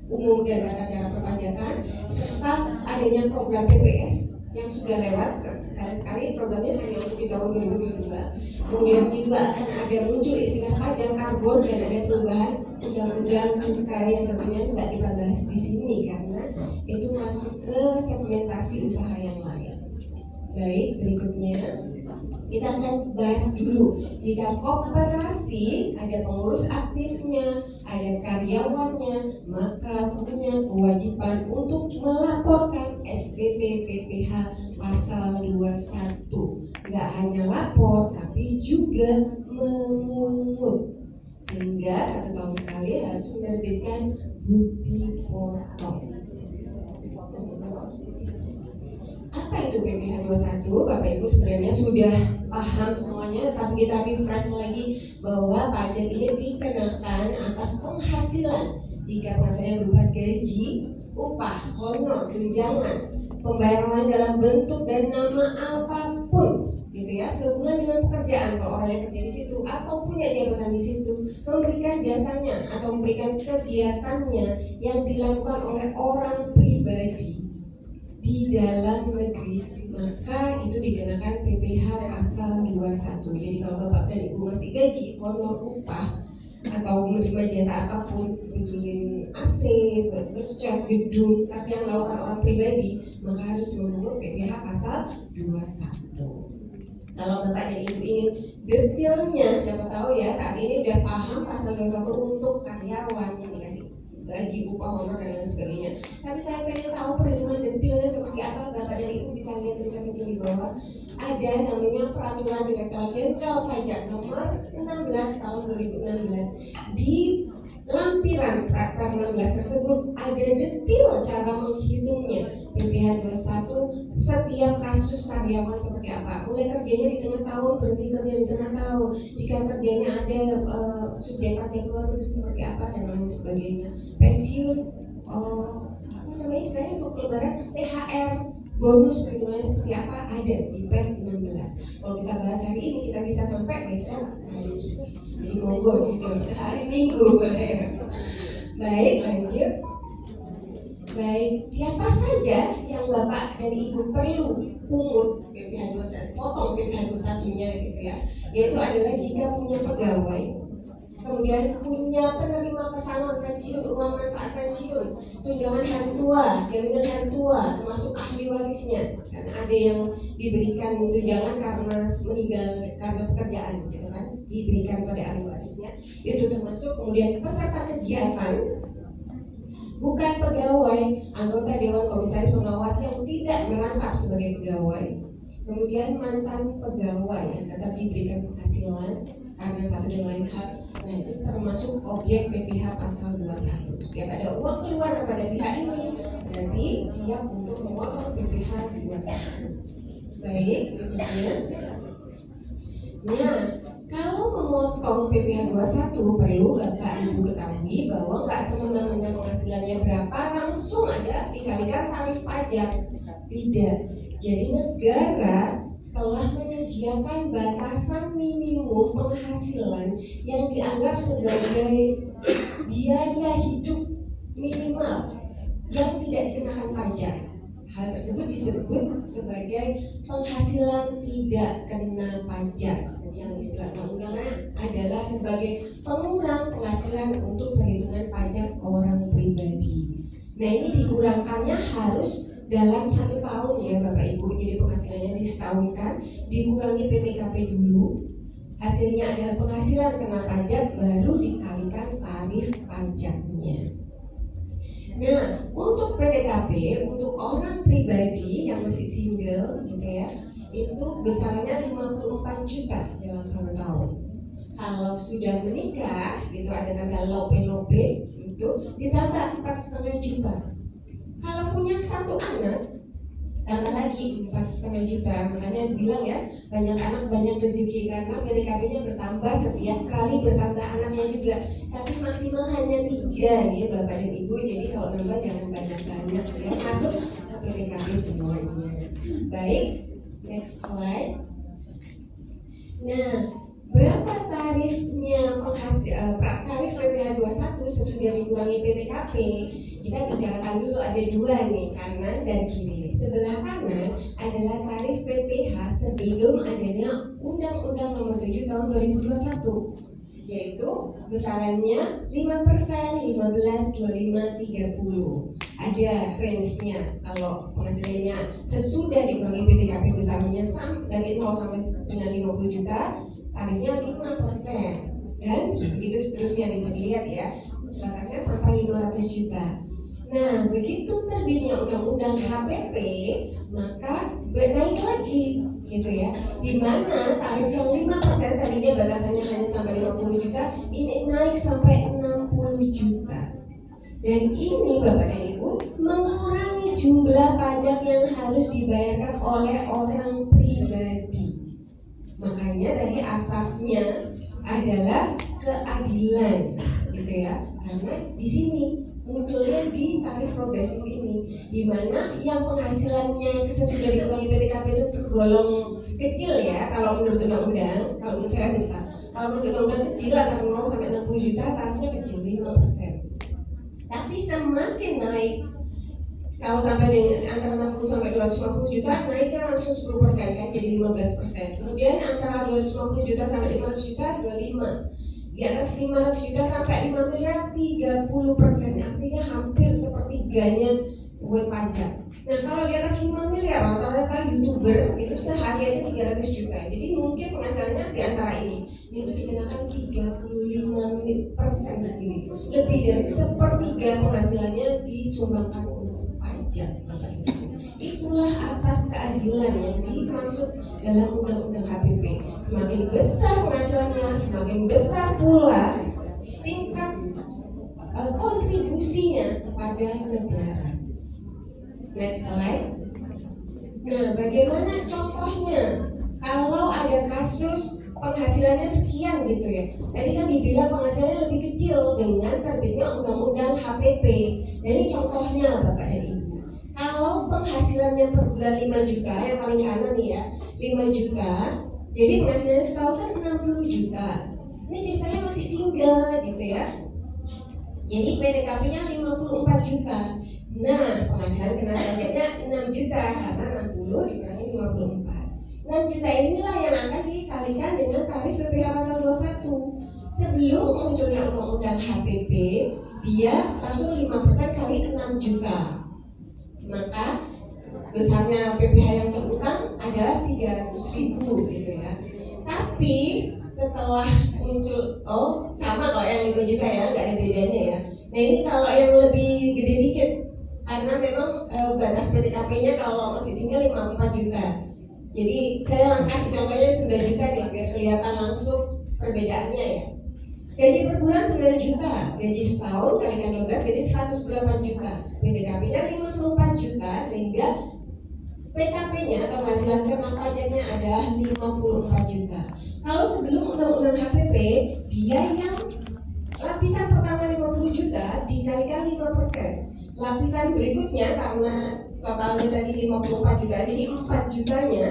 umum dan tata cara perpajakan, serta adanya program PPS yang sudah lewat. Sayang sekali programnya hanya untuk di tahun 2022. Kemudian juga akan ada muncul istilah pajak karbon dan ada perubahan undang-undang cukai yang tentunya nggak kita bahas di sini karena itu masuk ke segmentasi usaha yang lain. Baik, berikutnya kita akan bahas dulu jika koperasi ada pengurus aktifnya, ada karyawannya, maka punya kewajiban untuk melaporkan SPT PPH pasal 21. Nggak hanya lapor tapi juga memungut, sehingga 1 tahun sekali harus menerbitkan bukti potong. Apa itu PPH 21? Bapak Ibu sebenarnya sudah paham semuanya, tapi kita refresh lagi bahwa pajak ini dikenakan atas penghasilan jika penghasilannya berupa gaji, upah, honor, tunjangan, pembayaran dalam bentuk dan nama apapun gitu ya, sehubungan dengan pekerjaan kalau orang yang kerja di situ atau punya jabatan di situ, memberikan jasanya atau memberikan kegiatannya yang dilakukan oleh orang pribadi di dalam negeri, maka itu dikenakan PPH pasal 21. Jadi kalau Bapak dan Ibu masih gaji, honor, upah atau menerima jasa apapun, betulin AC, bercat, gedung, tapi yang melakukan orang pribadi, maka harus memungut PPH pasal 21. Kalau Bapak dan Ibu ingin detailnya, siapa tahu ya saat ini udah paham pasal 21 untuk karyawan yang dikasih gaji, upah, honor dan lain sebagainya. Tapi saya pengen tahu perhitungan detailnya seperti apa. Bapak dan Ibu bisa lihat tulisan kecil di bawah. Ada namanya Peraturan Direktorat Jenderal Pajak Nomor 16 Tahun 2016. Di lampiran Perpres 16 tersebut ada detail cara menghitungnya PPH 21 setiap kasus karyawan seperti apa. Mulai kerjanya di tengah tahun, berhenti kerja di tengah tahun, jika kerjanya ada subjek pajak luar negeri seperti apa dan lain sebagainya. Pensiun, apa namanya istilahnya untuk lebaran, THR, bonus perhitungannya seperti apa ada di PER 16. Kalau kita bahas hari ini kita bisa sampai besok lagi. Jadi monggo nih hari Minggu boleh. Baik, lanjut. Baik, siapa saja yang Bapak dan Ibu perlu pungut PPH 21, potong PPH 21-nya gitu ya. Yaitu adalah jika punya pegawai, kemudian punya penerima pesangon pensiun, uang manfaat pensiun, tunjangan hari tua, jaminan hari tua, termasuk ahli warisnya. Karena ada yang diberikan tunjangan karena meninggal karena pekerjaan, gitu kan, diberikan pada ahli warisnya. Itu termasuk. Kemudian peserta kegiatan, bukan pegawai, anggota Dewan Komisaris Pengawas yang tidak merangkap sebagai pegawai. Kemudian mantan pegawai yang tetap diberikan penghasilan karena satu dan lain hal. Nah, itu termasuk objek PPh pasal 21. Setiap ada uang keluar kepada pihak ini, berarti siap untuk memotong PPh 21. Baik, berikutnya. Nah, kalau memotong PPh 21 perlu Bapak Ibu ketahui bahwa nggak semena-mena penghasilannya berapa langsung ada dikalikan tarif pajak. Tidak. Jadi negara telah menyediakan batasan minimum penghasilan yang dianggap sebagai biaya hidup minimal yang tidak dikenakan pajak. Hal tersebut disebut sebagai penghasilan tidak kena pajak. Yang istilah undang-undangnya adalah sebagai pengurang penghasilan untuk perhitungan pajak orang pribadi. Nah, ini dikurangkannya harus dalam 1 tahun ya Bapak Ibu. Jadi penghasilannya disetahunkan, dikurangi PTKP dulu, hasilnya adalah penghasilan kena pajak, baru dikalikan tarif pajaknya. Nah, untuk PTKP untuk orang pribadi yang masih single gitu ya, itu besarannya 54 juta dalam 1 tahun. Kalau sudah menikah gitu, ada tanda lope-lope, itu ditambah 4,5 juta. Kalau punya 1 anak, tambah lagi 4,5 juta. Makanya bilang ya, banyak anak banyak rezeki, karena PTKP-nya bertambah setiap kali bertambah anaknya juga. Tapi maksimal hanya 3 ya Bapak dan Ibu. Jadi kalau nambah jangan banyak-banyak ya, masuk ke PTKP semuanya. Baik, next slide. Nah, berapa tarifnya tarif PPh 21 sesudah dikurangi PTKP? Kita bicarakan dulu, ada 2 nih, kanan dan kiri. Sebelah kanan adalah tarif PPh sebelum adanya Undang-Undang Nomor 7 Tahun 2021, yaitu besarannya 5%, 15, 25, 30. Ada range-nya. Kalau penghasilannya sesudah dikurangi PTKP besarannya dari 0 sampai dengan 50 juta, tarifnya 5%. Dan begitu seterusnya, bisa dilihat ya, batasnya sampai 500 juta. Nah, begitu terbitnya Undang-Undang HPP, maka naik lagi gitu ya, di mana tarif yang 5% tadinya batasannya hanya sampai 50 juta, ini naik sampai 60 juta. Dan ini Bapak dan Ibu mengurangi jumlah pajak yang harus dibayarkan oleh orang pribadi. Makanya tadi asasnya adalah keadilan gitu ya, karena di sini munculnya di tarif progresif ini, di mana yang penghasilannya sesudah dikurangi PTKP itu tergolong kecil ya kalau menurut undang-undang. Kalau menurut saya besar, kalau menurut undang-undang kecil antara 0 sampai 60 juta tarifnya kecil 5%. Tapi semakin naik, kalau sampai dengan antara 60 sampai 250 juta naiknya langsung 10% kan, jadi 15%. Kemudian antara 250 juta sampai 500 juta 25%. Di atas 500 juta sampai 5 miliar 30%, artinya hampir sepertiganya buat pajak. Nah, kalau di atas 5 miliar rata-rata YouTuber itu sehari aja 300 juta. Jadi mungkin penghasilannya di antara ini itu dikenakan 35% sendiri. Lebih dari sepertiga penghasilannya disumbangkan untuk pajak. Itulah asas keadilan yang dimaksud dalam Undang-Undang HPP. Semakin besar penghasilannya, semakin besar pula tingkat kontribusinya kepada negara. Next slide. Nah, bagaimana contohnya kalau ada kasus penghasilannya sekian gitu ya? Tadi kan dibilang penghasilannya lebih kecil dengan terbitnya Undang-Undang HPP. Nah, ini contohnya Bapak dan Ibu. Kalau penghasilannya per bulan 5 juta, yang paling kanan nih ya, 5 juta, jadi penghasilannya setahun kan 60 juta. Ini ceritanya masih single gitu ya. Jadi PTKP-nya 54 juta. Nah, penghasilan kena pajaknya 6 juta karena 60 dikurangi 54. 6 juta inilah yang akan dikalikan dengan tarif PPh pasal 21. Sebelum munculnya undang-undang HPP, dia langsung 5% kali 6 juta. Maka besarnya PPh yang terutang adalah 300.000 gitu ya. Tapi setelah muncul, oh sama kalau yang 5 juta ya, nggak ada bedanya ya. Nah ini kalau yang lebih gede dikit, karena memang batas PTKP-nya kalau masih single 54 juta. Jadi saya kasih contohnya 9 juta nih biar kelihatan langsung perbedaannya ya. Gaji per bulan 9 juta, gaji setahun kalikan 12 jadi 108 juta. PTKP-nya 54 juta sehingga PKP-nya atau penghasilan kena pajaknya adalah 54 juta. Kalau sebelum undang-undang HPP, dia yang lapisan pertama 50 juta dikalikan 5%. Lapisan berikutnya karena totalnya tadi 54 juta, jadi 4 jutanya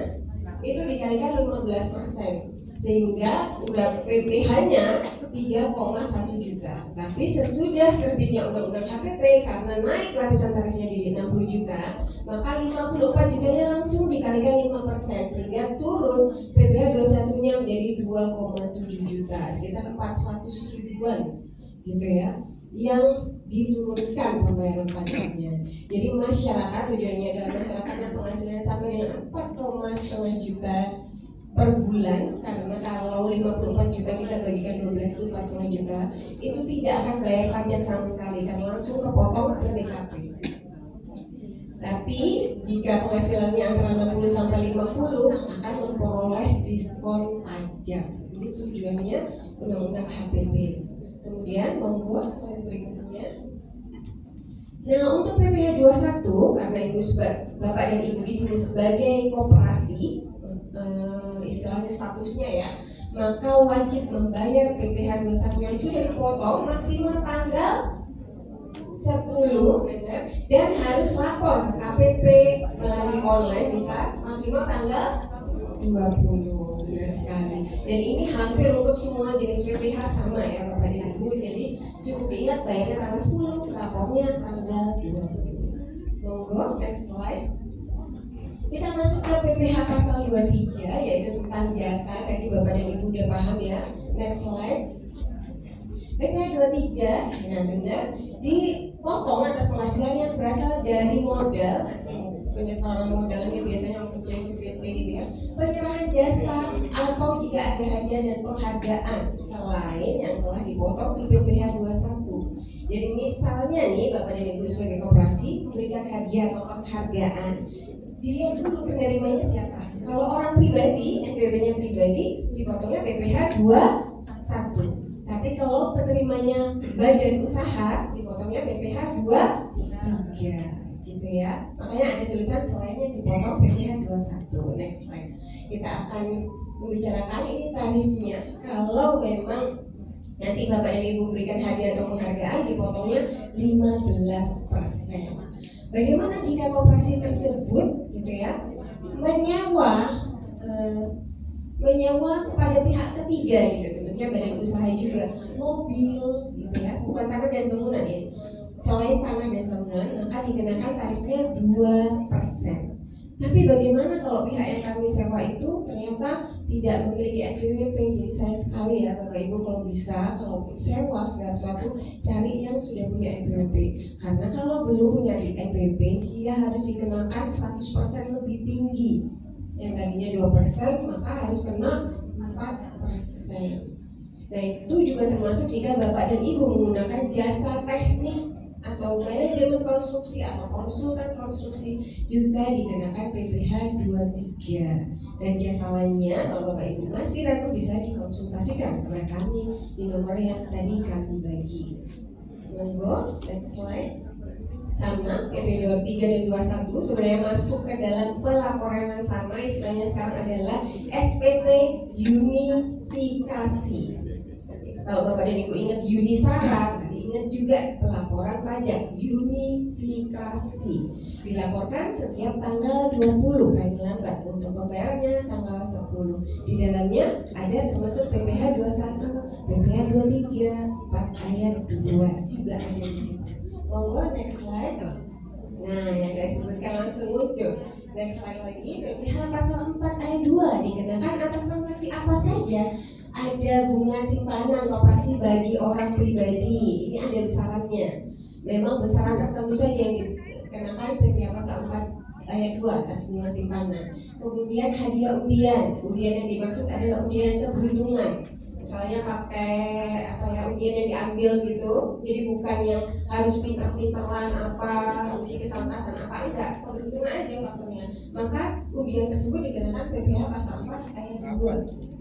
itu dikalikan 15%. Sehingga udah PPh-nya 3,1 juta. Tapi sesudah terbitnya undang-undang HPP karena naik lapisan tarifnya di 60 juta, maka 54 jutanya langsung dikalikan 5% sehingga turun PPh 21-nya menjadi 2,7 juta, sekitar 400 ribuan gitu ya, yang diturunkan pembayaran pajaknya. Jadi masyarakat, tujuannya adalah masyarakat yang penghasilannya sampai dengan 4,5 juta per bulan, karena kalau 54 juta kita bagikan 12 itu 4,5 juta, itu tidak akan bayar pajak sama sekali karena langsung kepotong PTKP. Tapi jika penghasilannya antara 60 sampai 50 akan memperoleh diskon pajak. Ini tujuannya undang-undang HPP. Kemudian monggo slide berikutnya. Nah untuk PPh 21 karena ibu bapak dan ibu di sini sebagai koperasi, istilahnya statusnya ya, maka wajib membayar PPh 21 yang sudah dipotong maksimal tanggal 10 benar, dan harus lapor ke KPP melalui online bisa maksimal tanggal 20, benar sekali. Dan ini hampir untuk semua jenis PPh sama ya Bapak dan Ibu, jadi cukup diingat bayarnya tanggal 10, lapornya tanggal 20. Monggo next slide. Kita masuk ke PPh pasal 23 yaitu tentang jasa. Tadi Bapak dan Ibu udah paham ya. Next slide. PPh 23, nah benar, dipotong atas penghasilan yang berasal dari modal atau penyetoraan modalnya biasanya untuk JVPT gitu ya, penyerahan jasa atau jika ada hadiah dan penghargaan selain yang telah dipotong di PPh 21. Jadi misalnya nih Bapak dan Ibu sebagai koperasi memberikan hadiah atau penghargaan, dilihat dulu penerimanya siapa. Kalau orang pribadi, NPWP-nya pribadi, dipotongnya PPh 21. Tapi kalau penerimanya badan usaha, dipotongnya PPh 23 gitu ya. Makanya ada tulisan selainnya dipotong PPh 21. Next slide. Kita akan membicarakan ini tarifnya. Kalau memang nanti Bapak dan Ibu berikan hadiah atau penghargaan, dipotongnya 15%. Bagaimana jika koperasi tersebut gitu ya menyewa kepada pihak ketiga gitu, bentuknya badan usaha juga, mobil gitu ya, bukan tanah dan bangunan ya. Selain tanah dan bangunan maka dikenakan tarifnya 2%. Tapi bagaimana kalau pihak yang kami sewa itu ternyata tidak memiliki NPWP? Jadi sayang sekali ya Bapak Ibu, kalau bisa, kalau sewa segala sesuatu cari yang sudah punya NPWP. Karena kalau belum punya NPWP dia harus dikenakan 100% lebih tinggi. Yang tadinya 2% maka harus kena 4%. Nah itu juga termasuk jika Bapak dan Ibu menggunakan jasa teknik atau manajemen konstruksi atau konsultan konstruksi, juga dikenakan PPh 23. Dan jasa lainnya kalau Bapak Ibu masih ragu bisa dikonsultasikan kepada kami di nomor yang tadi kami bagi. Monggo next slide. Sama PPh 23 dan 21 sebenarnya masuk ke dalam pelaporan yang sama, istilahnya sekarang adalah SPT unifikasi. Kalau Bapak dan Ibu ingat Unisara, ingat juga pelaporan pajak unifikasi. Dilaporkan setiap tanggal 20 paling lambat, untuk pembayarannya tanggal 10. Di dalamnya ada termasuk PPh 21, PPh 23, 4 ayat 2 juga ada di situ. Monggo next slide. Nah, yang saya sebutkan langsung muncul. Next slide lagi, PPh pasal 4 ayat 2 dikenakan atas transaksi apa saja ada bunga simpanan koperasi bagi orang pribadi. Ini ada besarannya. Memang besaran tertentu saja yang dikenakan PPh pasal 4 ayat 2 atas bunga simpanan. Kemudian hadiah undian. Undian yang dimaksud adalah undian keberuntungan. Misalnya pakai undian yang diambil gitu. Jadi bukan yang harus pinter-pinteran uji ketangkasan enggak, keberuntungan aja faktornya. Maka undian tersebut dikenakan PPh pasal 4 ayat 2.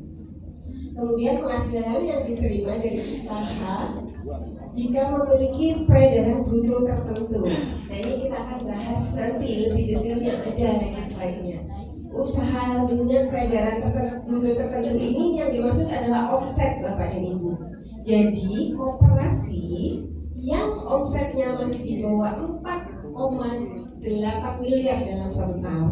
Kemudian penghasilan yang diterima dari usaha jika memiliki peredaran bruto tertentu. Nah ini kita akan bahas nanti lebih detailnya, ada lagi slide-nya. Usaha dengan peredaran bruto tertentu ini yang dimaksud adalah omset Bapak dan Ibu. Jadi koperasi yang omsetnya masih di bawah 4,8 miliar dalam 1 tahun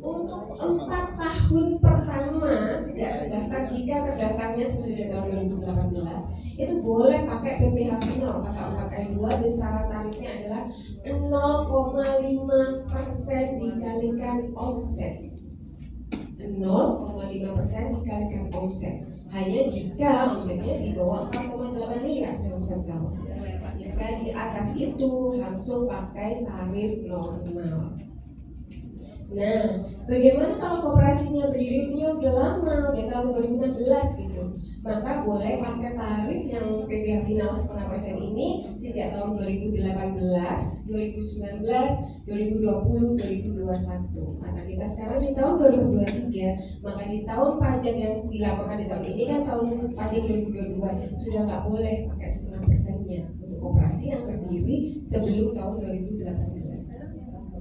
untuk 4 tahun pertama sejak terdaftar, jika terdaftarnya sesudah tahun 2018, itu boleh pakai PPh final pasal 4 ayat 2. Besaran tarifnya adalah 0,5% dikalikan omset. 0,5% dikalikan omset. Hanya jika omsetnya di bawah 4,8 miliar dalam 1 tahun. Jika di atas itu langsung pakai tarif normal. Nah, bagaimana kalau koperasinya berdirinya udah lama, udah tahun 2016 gitu? Maka boleh pakai tarif yang PPh final 0,5% ini sejak tahun 2018, 2019, 2020, 2021. Karena kita sekarang di tahun 2023, maka di tahun pajak yang dilaporkan di tahun ini kan tahun pajak 2022 sudah nggak boleh pakai 0,5%-nya untuk koperasi yang berdiri sebelum tahun 2018.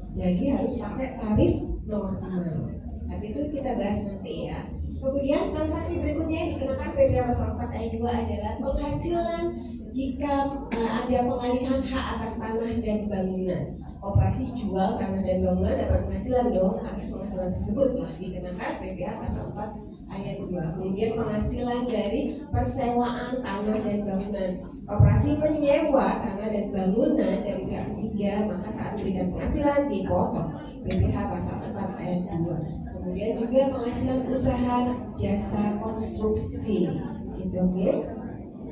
Jadi harus pakai tarif normal. Tapi itu kita bahas nanti ya. Kemudian transaksi berikutnya yang dikenakan PPh pasal 4 ayat 2 adalah penghasilan jika ada pengalihan hak atas tanah dan bangunan. Koperasi jual tanah dan bangunan dapat penghasilan dong. Atas penghasilan tersebut lah dikenakan PPh pasal 4 ayat 2. Kemudian penghasilan dari persewaan tanah dan bangunan. Koperasi menyewa tanah dan bangunan dari pihak ketiga, maka saat memberikan penghasilan dipotong PPh pasal 4 ayat 2. Kemudian juga penghasilan usaha jasa konstruksi, gitu ya.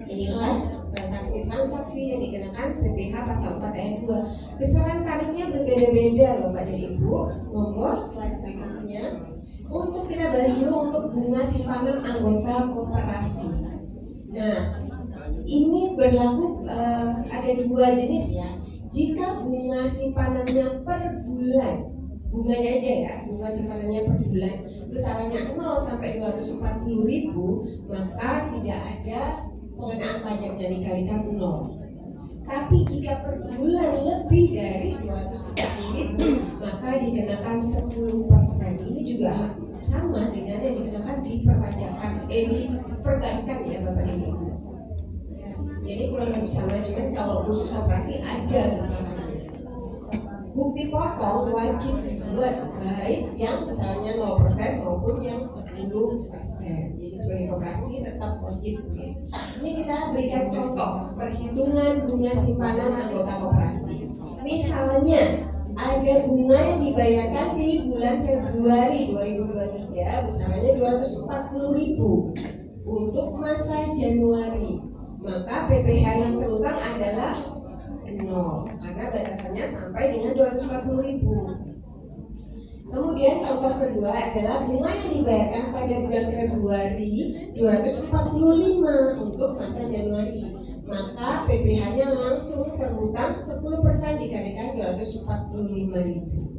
Inilah transaksi-transaksi yang dikenakan PPh pasal 4 ayat 2. Besaran tarifnya berbeda-beda Bapak dan Ibu. Monggo slide berikutnya. Untuk kita bahas dulu untuk bunga simpanan anggota koperasi. Nah, ini berlaku ada 2 jenis ya. Jika bunga simpanannya per bulan, bunganya aja ya, bunga simpanannya per bulan, besarannya 0 sampai 240.000, maka tidak ada pengenaan pajaknya dikalikan 0. Tapi jika per bulan lebih dari 240.000, maka dikenakan 10%. Ini juga sama dengan yang dikenakan di perpajakan, di perbankan ya Bapak dan Ibu. Jadi kurang lebih sama, cuman kalau khusus operasi ada besarannya. Bukti potong wajib dibuat baik yang misalnya 0% maupun yang 10%. Jadi sebagai koperasi tetap wajib. Okay. Ini kita berikan contoh perhitungan bunga simpanan anggota koperasi. Misalnya ada bunga yang dibayarkan di bulan Februari 2023 besarannya 240.000 untuk masa Januari. Maka PPh yang terutang adalah 0 karena batasannya sampai dengan 240.000. Kemudian contoh kedua adalah bunga yang dibayarkan pada bulan Februari 245 untuk masa Januari. Maka PPh-nya langsung terhutang 10% dikalikan 245.000.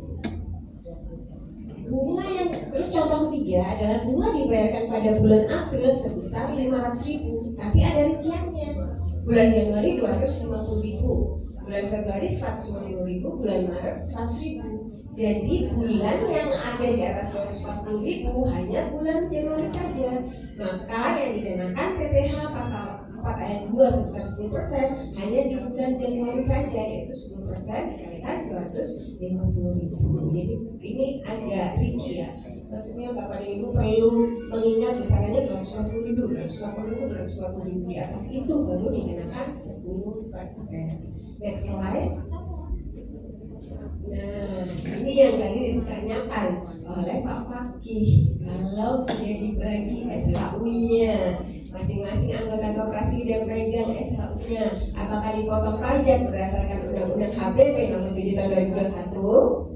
Bunga yang terus contoh ketiga adalah bunga dibayarkan pada bulan April sebesar 500.000, tapi ada rinciannya. Bulan Januari 250.000. Bulan Februari 150.000, bulan Maret 100.000. Jadi bulan yang ada di atas 240.000 hanya bulan Januari saja. Maka yang dikenakan PPh pasal 4 ayat 2 sebesar 10% hanya di bulan Januari saja, yaitu 10% dikalikan 250.000. Jadi ini agak tricky ya. Maksudnya Bapak dan Ibu perlu mengingat besarannya 250.000 di atas itu baru dikenakan 10%. Next slide. Nah, ini yang tadi ditanyakan oleh Pak Fakih. Kalau sudah dibagi SHU-nya, masing-masing anggota koperasi dan pemegang SHU-nya, apakah dipotong pajak berdasarkan Undang-Undang HPP Nomor 7 Tahun 2021?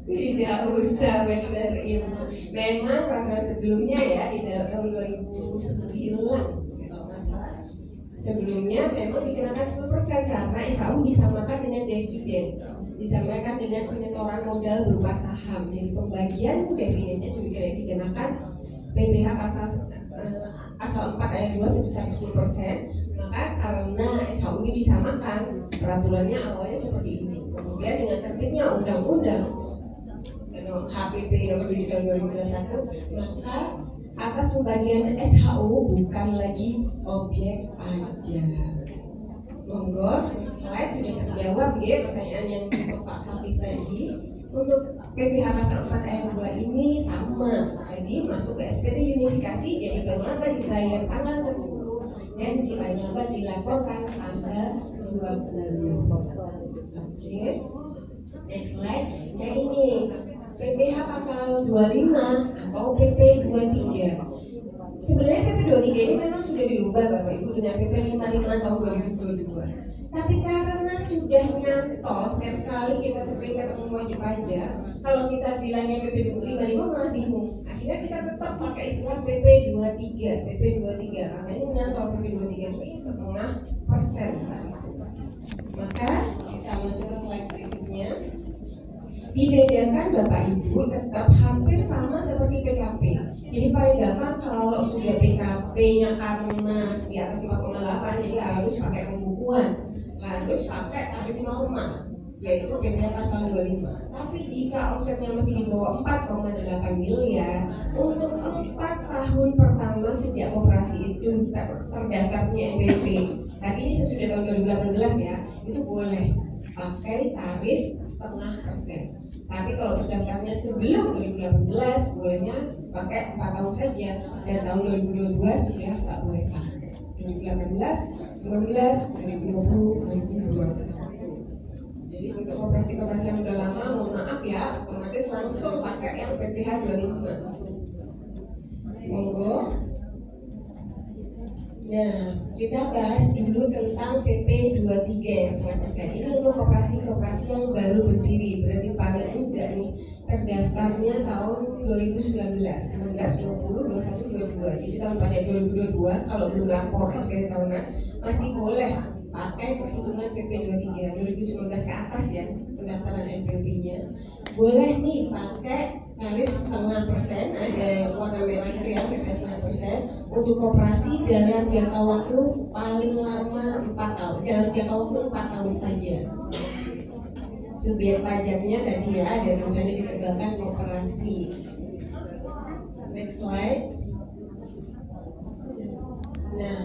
Tidak usah, benar Ibu. Memang peraturan sebelumnya ya di tahun 2009 kalau nggak salah. Sebelumnya memang dikenakan 10% karena SHU disamakan dengan dividen, disamakan dengan penyetoran modal berupa saham. Jadi pembagian dividennya juga dikenakan PPh pasal 4 ayat 2 sebesar 10%. Maka karena SHU ini disamakan, peraturannya awalnya seperti ini. Kemudian dengan terbitnya undang-undang HPP nomor 7 tahun 2021, maka atas pembagian SHU bukan lagi objek pajak. Monggo, next slide sudah terjawab ya pertanyaan yang untuk Pak Fakih tadi. Untuk PPh pasal 4 ayat 2 ini sama. Tadi masuk ke SPT unifikasi, jadi pengelabatan dibayar tanggal 10 dan pengelabatan dilaporkan tanggal 20. Oke. Next slide. Nah ini PPh pasal 25 atau PP 23. Sebenarnya PP 23 ini memang sudah dirubah Bapak Ibu dengan PP 55 tahun 2022. Tapi karena sudah nyantol setiap kali kita sering ketemu wajib pajak, kalau kita bilangnya PP 55 malah bingung. Akhirnya kita tetap pakai istilah PP 23, PP 23 karena ini nyantol PP 23 ini 0,5%. Maka kita masuk ke slide berikutnya. Dibedakan Bapak Ibu tetap hampir sama seperti PKP. Jadi paling gampang kalau sudah PKP-nya karena di atas 4,8 jadi harus pakai pembukuan, harus pakai tarif normal yaitu PPh pasal 25. Tapi jika omsetnya masih di bawah 4,8 miliar untuk 4 tahun pertama sejak operasi itu terdaftarnya NPWP. Tapi ini sesudah tahun 2018 ya, itu boleh pakai tarif 0,5%. Tapi kalau terdaftarnya sebelum 2018 bolehnya pakai 4 tahun saja, dan tahun 2022 sudah nggak boleh pakai. 2018, 19, 2020, 2021. Jadi untuk operasi-operasi yang udah lama, mohon maaf ya, otomatis langsung pakai yang PPh 25. Monggo. Nah, kita bahas dulu tentang PP 23 yang 0,5%. Ini untuk koperasi-koperasi yang baru berdiri, berarti paling enggak nih terdaftarnya tahun 2019, 19, 20, 21, 22. Jadi tahun pada 2022 kalau belum lapor SPT tahunan masih boleh pakai perhitungan PP 23. 2019 ke atas ya pendaftaran NPWP-nya. Boleh nih pakai tarif 0,5%, ada warna merah itu ya, PP 0,5% untuk koperasi dalam jangka waktu paling lama 4 tahun, dalam jangka waktu 4 tahun saja. Subyek pajaknya tadi ya, ada tulisannya diterbangkan koperasi. Next slide. Nah,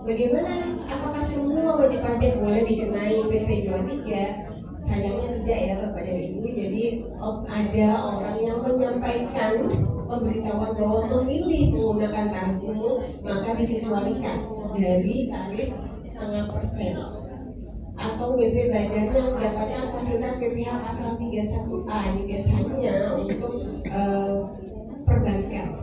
bagaimana, apakah semua wajib pajak boleh dikenai PP 23? Sayangnya tidak ya Bapak dan Ibu. Jadi ada orang yang menyampaikan pemberitahuan bahwa memilih menggunakan tarif umum maka dikecualikan dari tarif 0,5%. Atau WP badan yang mendapatkan fasilitas PPh pasal 31A ini biasanya untuk perbankan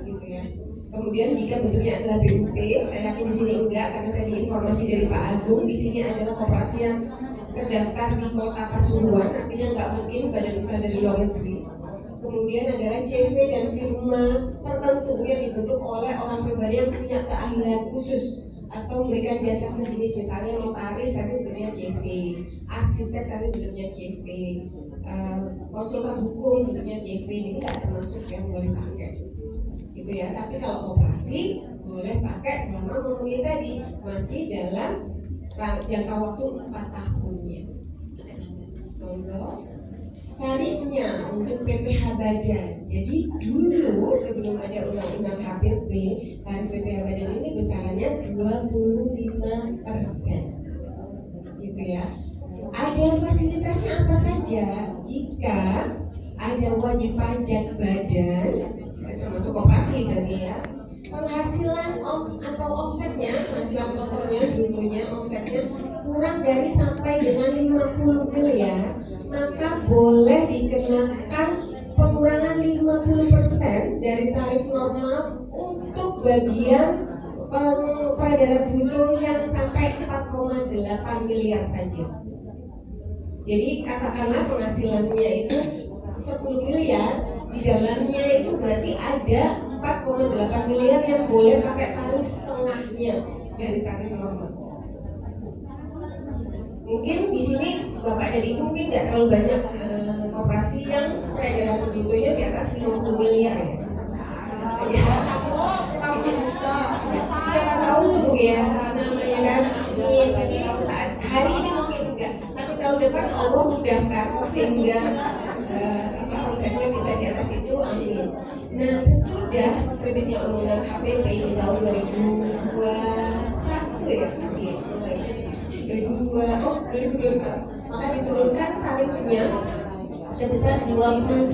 gitu ya. Kemudian jika bentuknya adalah BUT, saya yakin di sini enggak karena tadi informasi dari Pak Agung, di sini adalah koperasi yang terdaftar di Kota Pasuruan, artinya nggak mungkin badan usaha dari luar negeri. Kemudian adalah CV dan firma tertentu yang dibentuk oleh orang pribadi yang punya keahlian khusus atau memberikan jasa sejenis, misalnya notaris tapi bentuknya CV, arsitek tapi bentuknya CV, konsultan hukum bentuknya CV. Ini nggak termasuk yang boleh pakai gitu ya. Tapi kalau koperasi boleh pakai selama memenuhi tadi masih dalam jangka waktu 4 tahunnya. Monggo. Tarifnya untuk PPh badan. Jadi dulu sebelum ada undang-undang HPP, tarif PPh badan ini besarannya 25%. Gitu ya. Ada fasilitasnya apa saja? Jika ada wajib pajak badan, termasuk koperasi berarti ya. Penghasilan atau omsetnya, penghasilan pokoknya, brutonya, omsetnya kurang dari sampai dengan 50 miliar, maka boleh dikenakan pengurangan 50% dari tarif normal untuk bagian peredaran bruto yang sampai 4,8 miliar saja. Jadi katakanlah penghasilannya itu 10 miliar, di dalamnya itu berarti ada 4,8 miliar yang boleh pakai tarif setengahnya dari tarif normal. Mungkin di sini Bapak dan Ibu mungkin nggak terlalu banyak koperasi yang peredaran brutonya di atas 50 miliar ya. Siapa tahu Bu ya, namanya kan ini siapa tahu saat hari ini mungkin enggak, tapi tahun depan Allah mudahkan sehingga omsetnya bisa di atas itu, amin. Nah sesudah terbitnya undang-undang HPP di tahun 2021 ya, mulai 2022, maka diturunkan tarifnya sebesar 22%.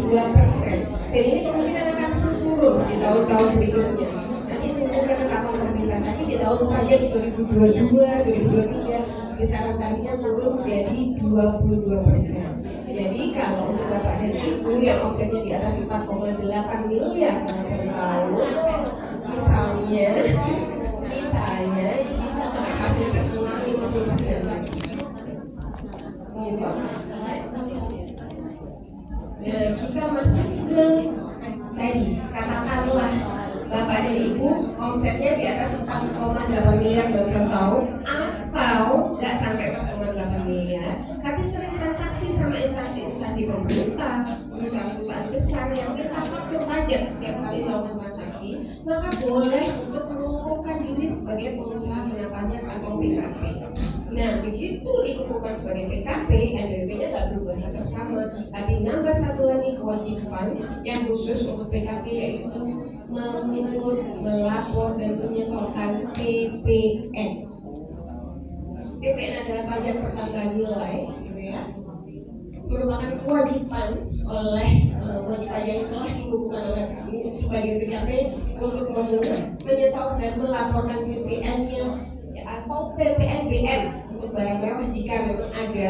Dan ini kemungkinan akan terus turun di tahun-tahun berikutnya. Nanti tunggu ketetapan pemerintah, tapi di tahun pajak 2022, 2023 besaran tarifnya turun menjadi 22%. Jadi kalau untuk Bapak dan Ibu yang omsetnya di atas 4,8 miliar dalam satu tahun, misalnya bisa pakai fasilitas bunga 50% lagi. Nah, kita masuk ke tadi, katakanlah Bapak dan Ibu omsetnya di atas 4,8 miliar dalam satu tahun, atau nggak sampai 4,8 miliar, tapi sering transaksi sama instansi pemerintah, perusahaan-perusahaan besar yang minta faktur pajak setiap kali melakukan transaksi, maka boleh untuk mengukuhkan diri sebagai pengusaha kena pajak atau PKP. Nah, begitu dikukuhkan sebagai PKP, NPWP-nya nggak berubah, tetap sama, tapi nambah satu lagi kewajiban yang khusus untuk PKP, yaitu memungut, melapor, dan menyetorkan PPN. PPN adalah pajak pertambahan nilai, gitu ya, merupakan kewajiban oleh wajib pajak yang telah dikukuhkan oleh sebagai PKP untuk memungut, menyetor, dan melaporkan PPN-nya atau PPNBM untuk barang mewah jika memang ada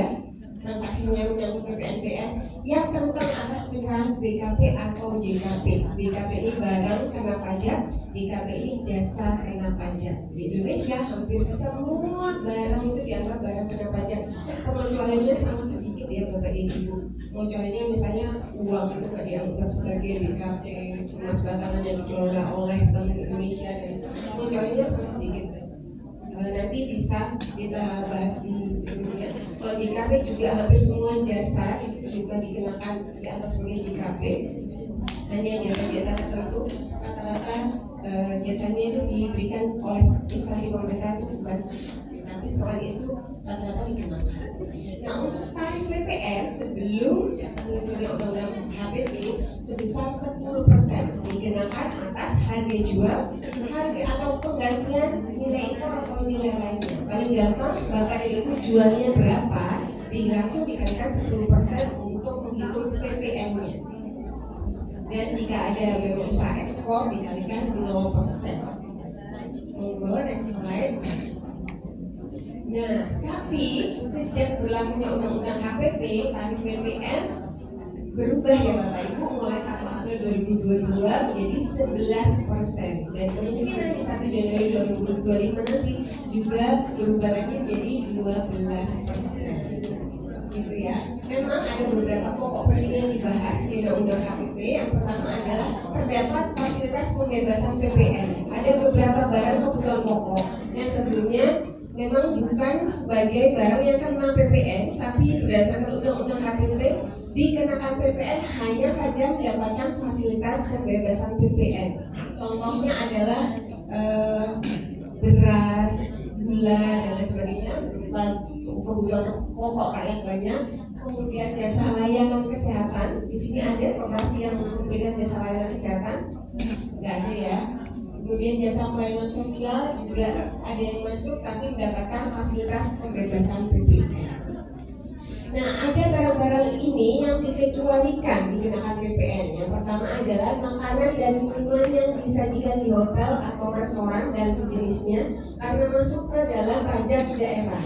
transaksinya menyangkut PPNBM yang terutama atas penyerahan BKP atau JKP. BKP ini barang kena pajak, JKP ini jasa kena pajak. Di Indonesia hampir semua barang itu dianggap barang kena pajak. Pengecualiannya sangat sedikit ya Bapak dan Ibu. Pengecualiannya misalnya uang itu nggak dianggap sebagai BKP, emas batangan yang dikelola oleh Bank Indonesia, dan pengecualiannya sangat sedikit. Nanti bisa kita bahas di berikutnya. Kalau JKP juga hampir semua jasa itu juga dikenakan dianggap sebagai JKP. Hanya jasa-jasa tertentu, rata-rata jasanya itu diberikan oleh instansi pemerintah itu bukan, tapi selain itu rata-rata dikenakan. Nah, untuk tarif PPN sebelum munculnya undang-undang HPP sebesar 10% dikenakan atas harga jual, harga atau penggantian nilai impor atau nilai lainnya. Paling gampang, Bapak dan Ibu jualnya berapa, langsung dikenakan 10% untuk menghitung PPN-nya. Dan jika ada memang usaha ekspor dikalikan 0%. Monggo next slide. Nah, tapi sejak berlakunya undang-undang HPP, tarif PPN berubah ya Bapak Ibu mulai 1 April 2022 menjadi 11%, dan kemungkinan di 1 Januari 2025 nanti juga berubah lagi menjadi 12%. Gitu ya. Memang ada beberapa pokok penting yang dibahas di undang-undang HPP. Yang pertama adalah terdapat fasilitas pembebasan PPN. Ada beberapa barang kebutuhan pokok yang sebelumnya memang bukan sebagai barang yang kena PPN, tapi berdasarkan undang-undang HPP dikenakan PPN hanya saja mendapatkan fasilitas pembebasan PPN. Contohnya adalah beras, gula, dan lain sebagainya berupa kebutuhan pokok rakyat banyak. Kemudian jasa layanan kesehatan, di sini ada koperasi yang memberikan jasa layanan kesehatan, nggak ada ya. Kemudian jasa pelayanan sosial juga ada yang masuk tapi mendapatkan fasilitas pembebasan PPN. Nah, ada barang-barang ini yang dikecualikan dikenakan PPN. Yang pertama adalah makanan dan minuman yang disajikan di hotel atau restoran dan sejenisnya karena masuk ke dalam pajak daerah.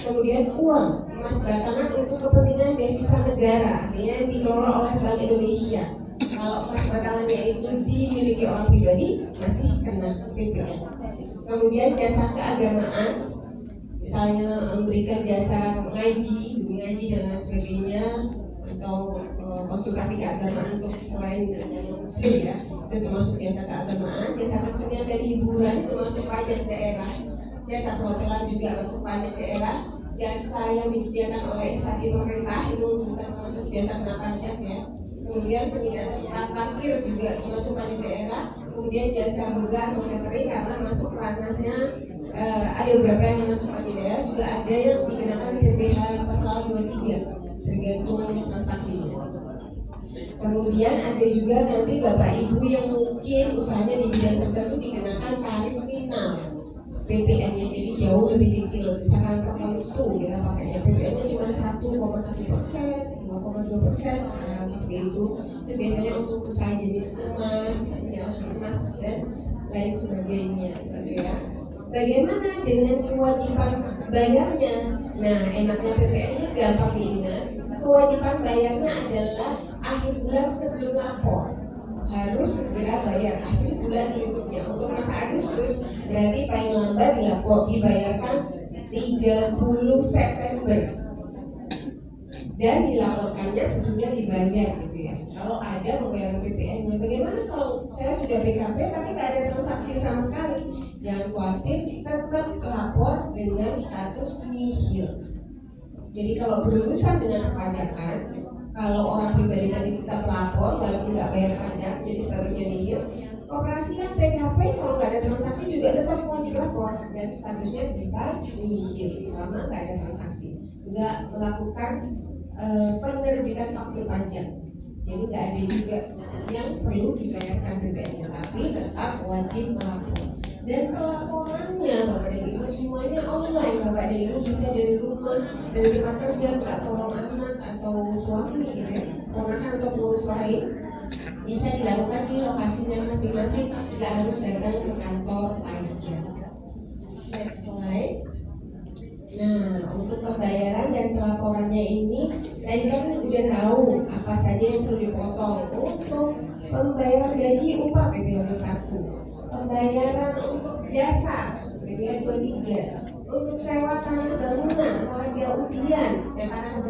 Kemudian uang emas batangan untuk kepentingan devisa negara, artinya yang dikelola oleh Bank Indonesia. Kalau emas batangannya itu dimiliki orang pribadi, masih kena PPN. Kemudian jasa keagamaan, misalnya memberikan jasa ngaji, guru ngaji dan lain sebagainya, atau konsultasi keagamaan untuk selain agama muslim ya, itu termasuk jasa keagamaan. Jasa kesenian dan hiburan itu masuk pajak daerah. Jasa perhotelan juga masuk pajak daerah. Jasa yang disediakan oleh instansi pemerintah itu bukan termasuk jasa kena pajak ya. Kemudian penyediaan tempat parkir juga termasuk pajak daerah. Kemudian jasa boga atau catering karena masuk ranahnya ada beberapa yang masuk pajak daerah, juga ada yang dikenakan PPh pasal 23 tergantung transaksinya. Kemudian ada juga nanti bapak ibu yang mungkin usahanya di bidang tertentu dikenakan tarif final PPN-nya, jadi jauh lebih kecil. Besaran tertentu kita pakainya PPN-nya cuma 1,1%, 2,2%, seperti itu. Itu biasanya untuk usaha jenis emas, ya, emas dan lain sebagainya, gitu ya. Bagaimana dengan kewajiban bayarnya? Nah, enaknya PPN-nya gampang diingat. Kewajiban bayarnya adalah akhir bulan sebelum lapor. Harus segera bayar akhir bulan berikutnya. Untuk masa Agustus berarti paling lambat dibayarkan 30 September dan dilaporkannya sesudah dibayar gitu ya. Kalau ada pembayaran PPN-nya, bagaimana kalau saya sudah PKP tapi nggak ada transaksi sama sekali? Jangan khawatir, tetap lapor dengan status nihil. Jadi kalau berurusan dengan perpajakan, kalau orang pribadi tadi tetap lapor walaupun nggak bayar pajak, jadi statusnya nihil. Koperasi yang PKP kalau nggak ada transaksi juga tetap wajib lapor dan statusnya bisa nihil selama nggak ada transaksi, nggak melakukan penerbitan faktur pajak. Jadi nggak ada juga yang perlu dibayarkan PPN-nya, tapi tetap wajib melapor. Dan pelaporannya Bapak dan Ibu semuanya online. Bapak dan Ibu bisa dari rumah, dari tempat kerja, nggak tolong anak atau suami gitu ya, ponakan atau pengurus lain, bisa dilakukan di lokasinya masing-masing, nggak harus datang ke kantor pajak. Next slide. Nah, untuk pembayaran dan pelaporannya ini tadi kan udah tahu apa saja yang perlu dipotong. Untuk pembayaran gaji upah PPh 1, pembayaran untuk jasa PPh 23, untuk sewa tanah bangunan atau hadiah undian yang karena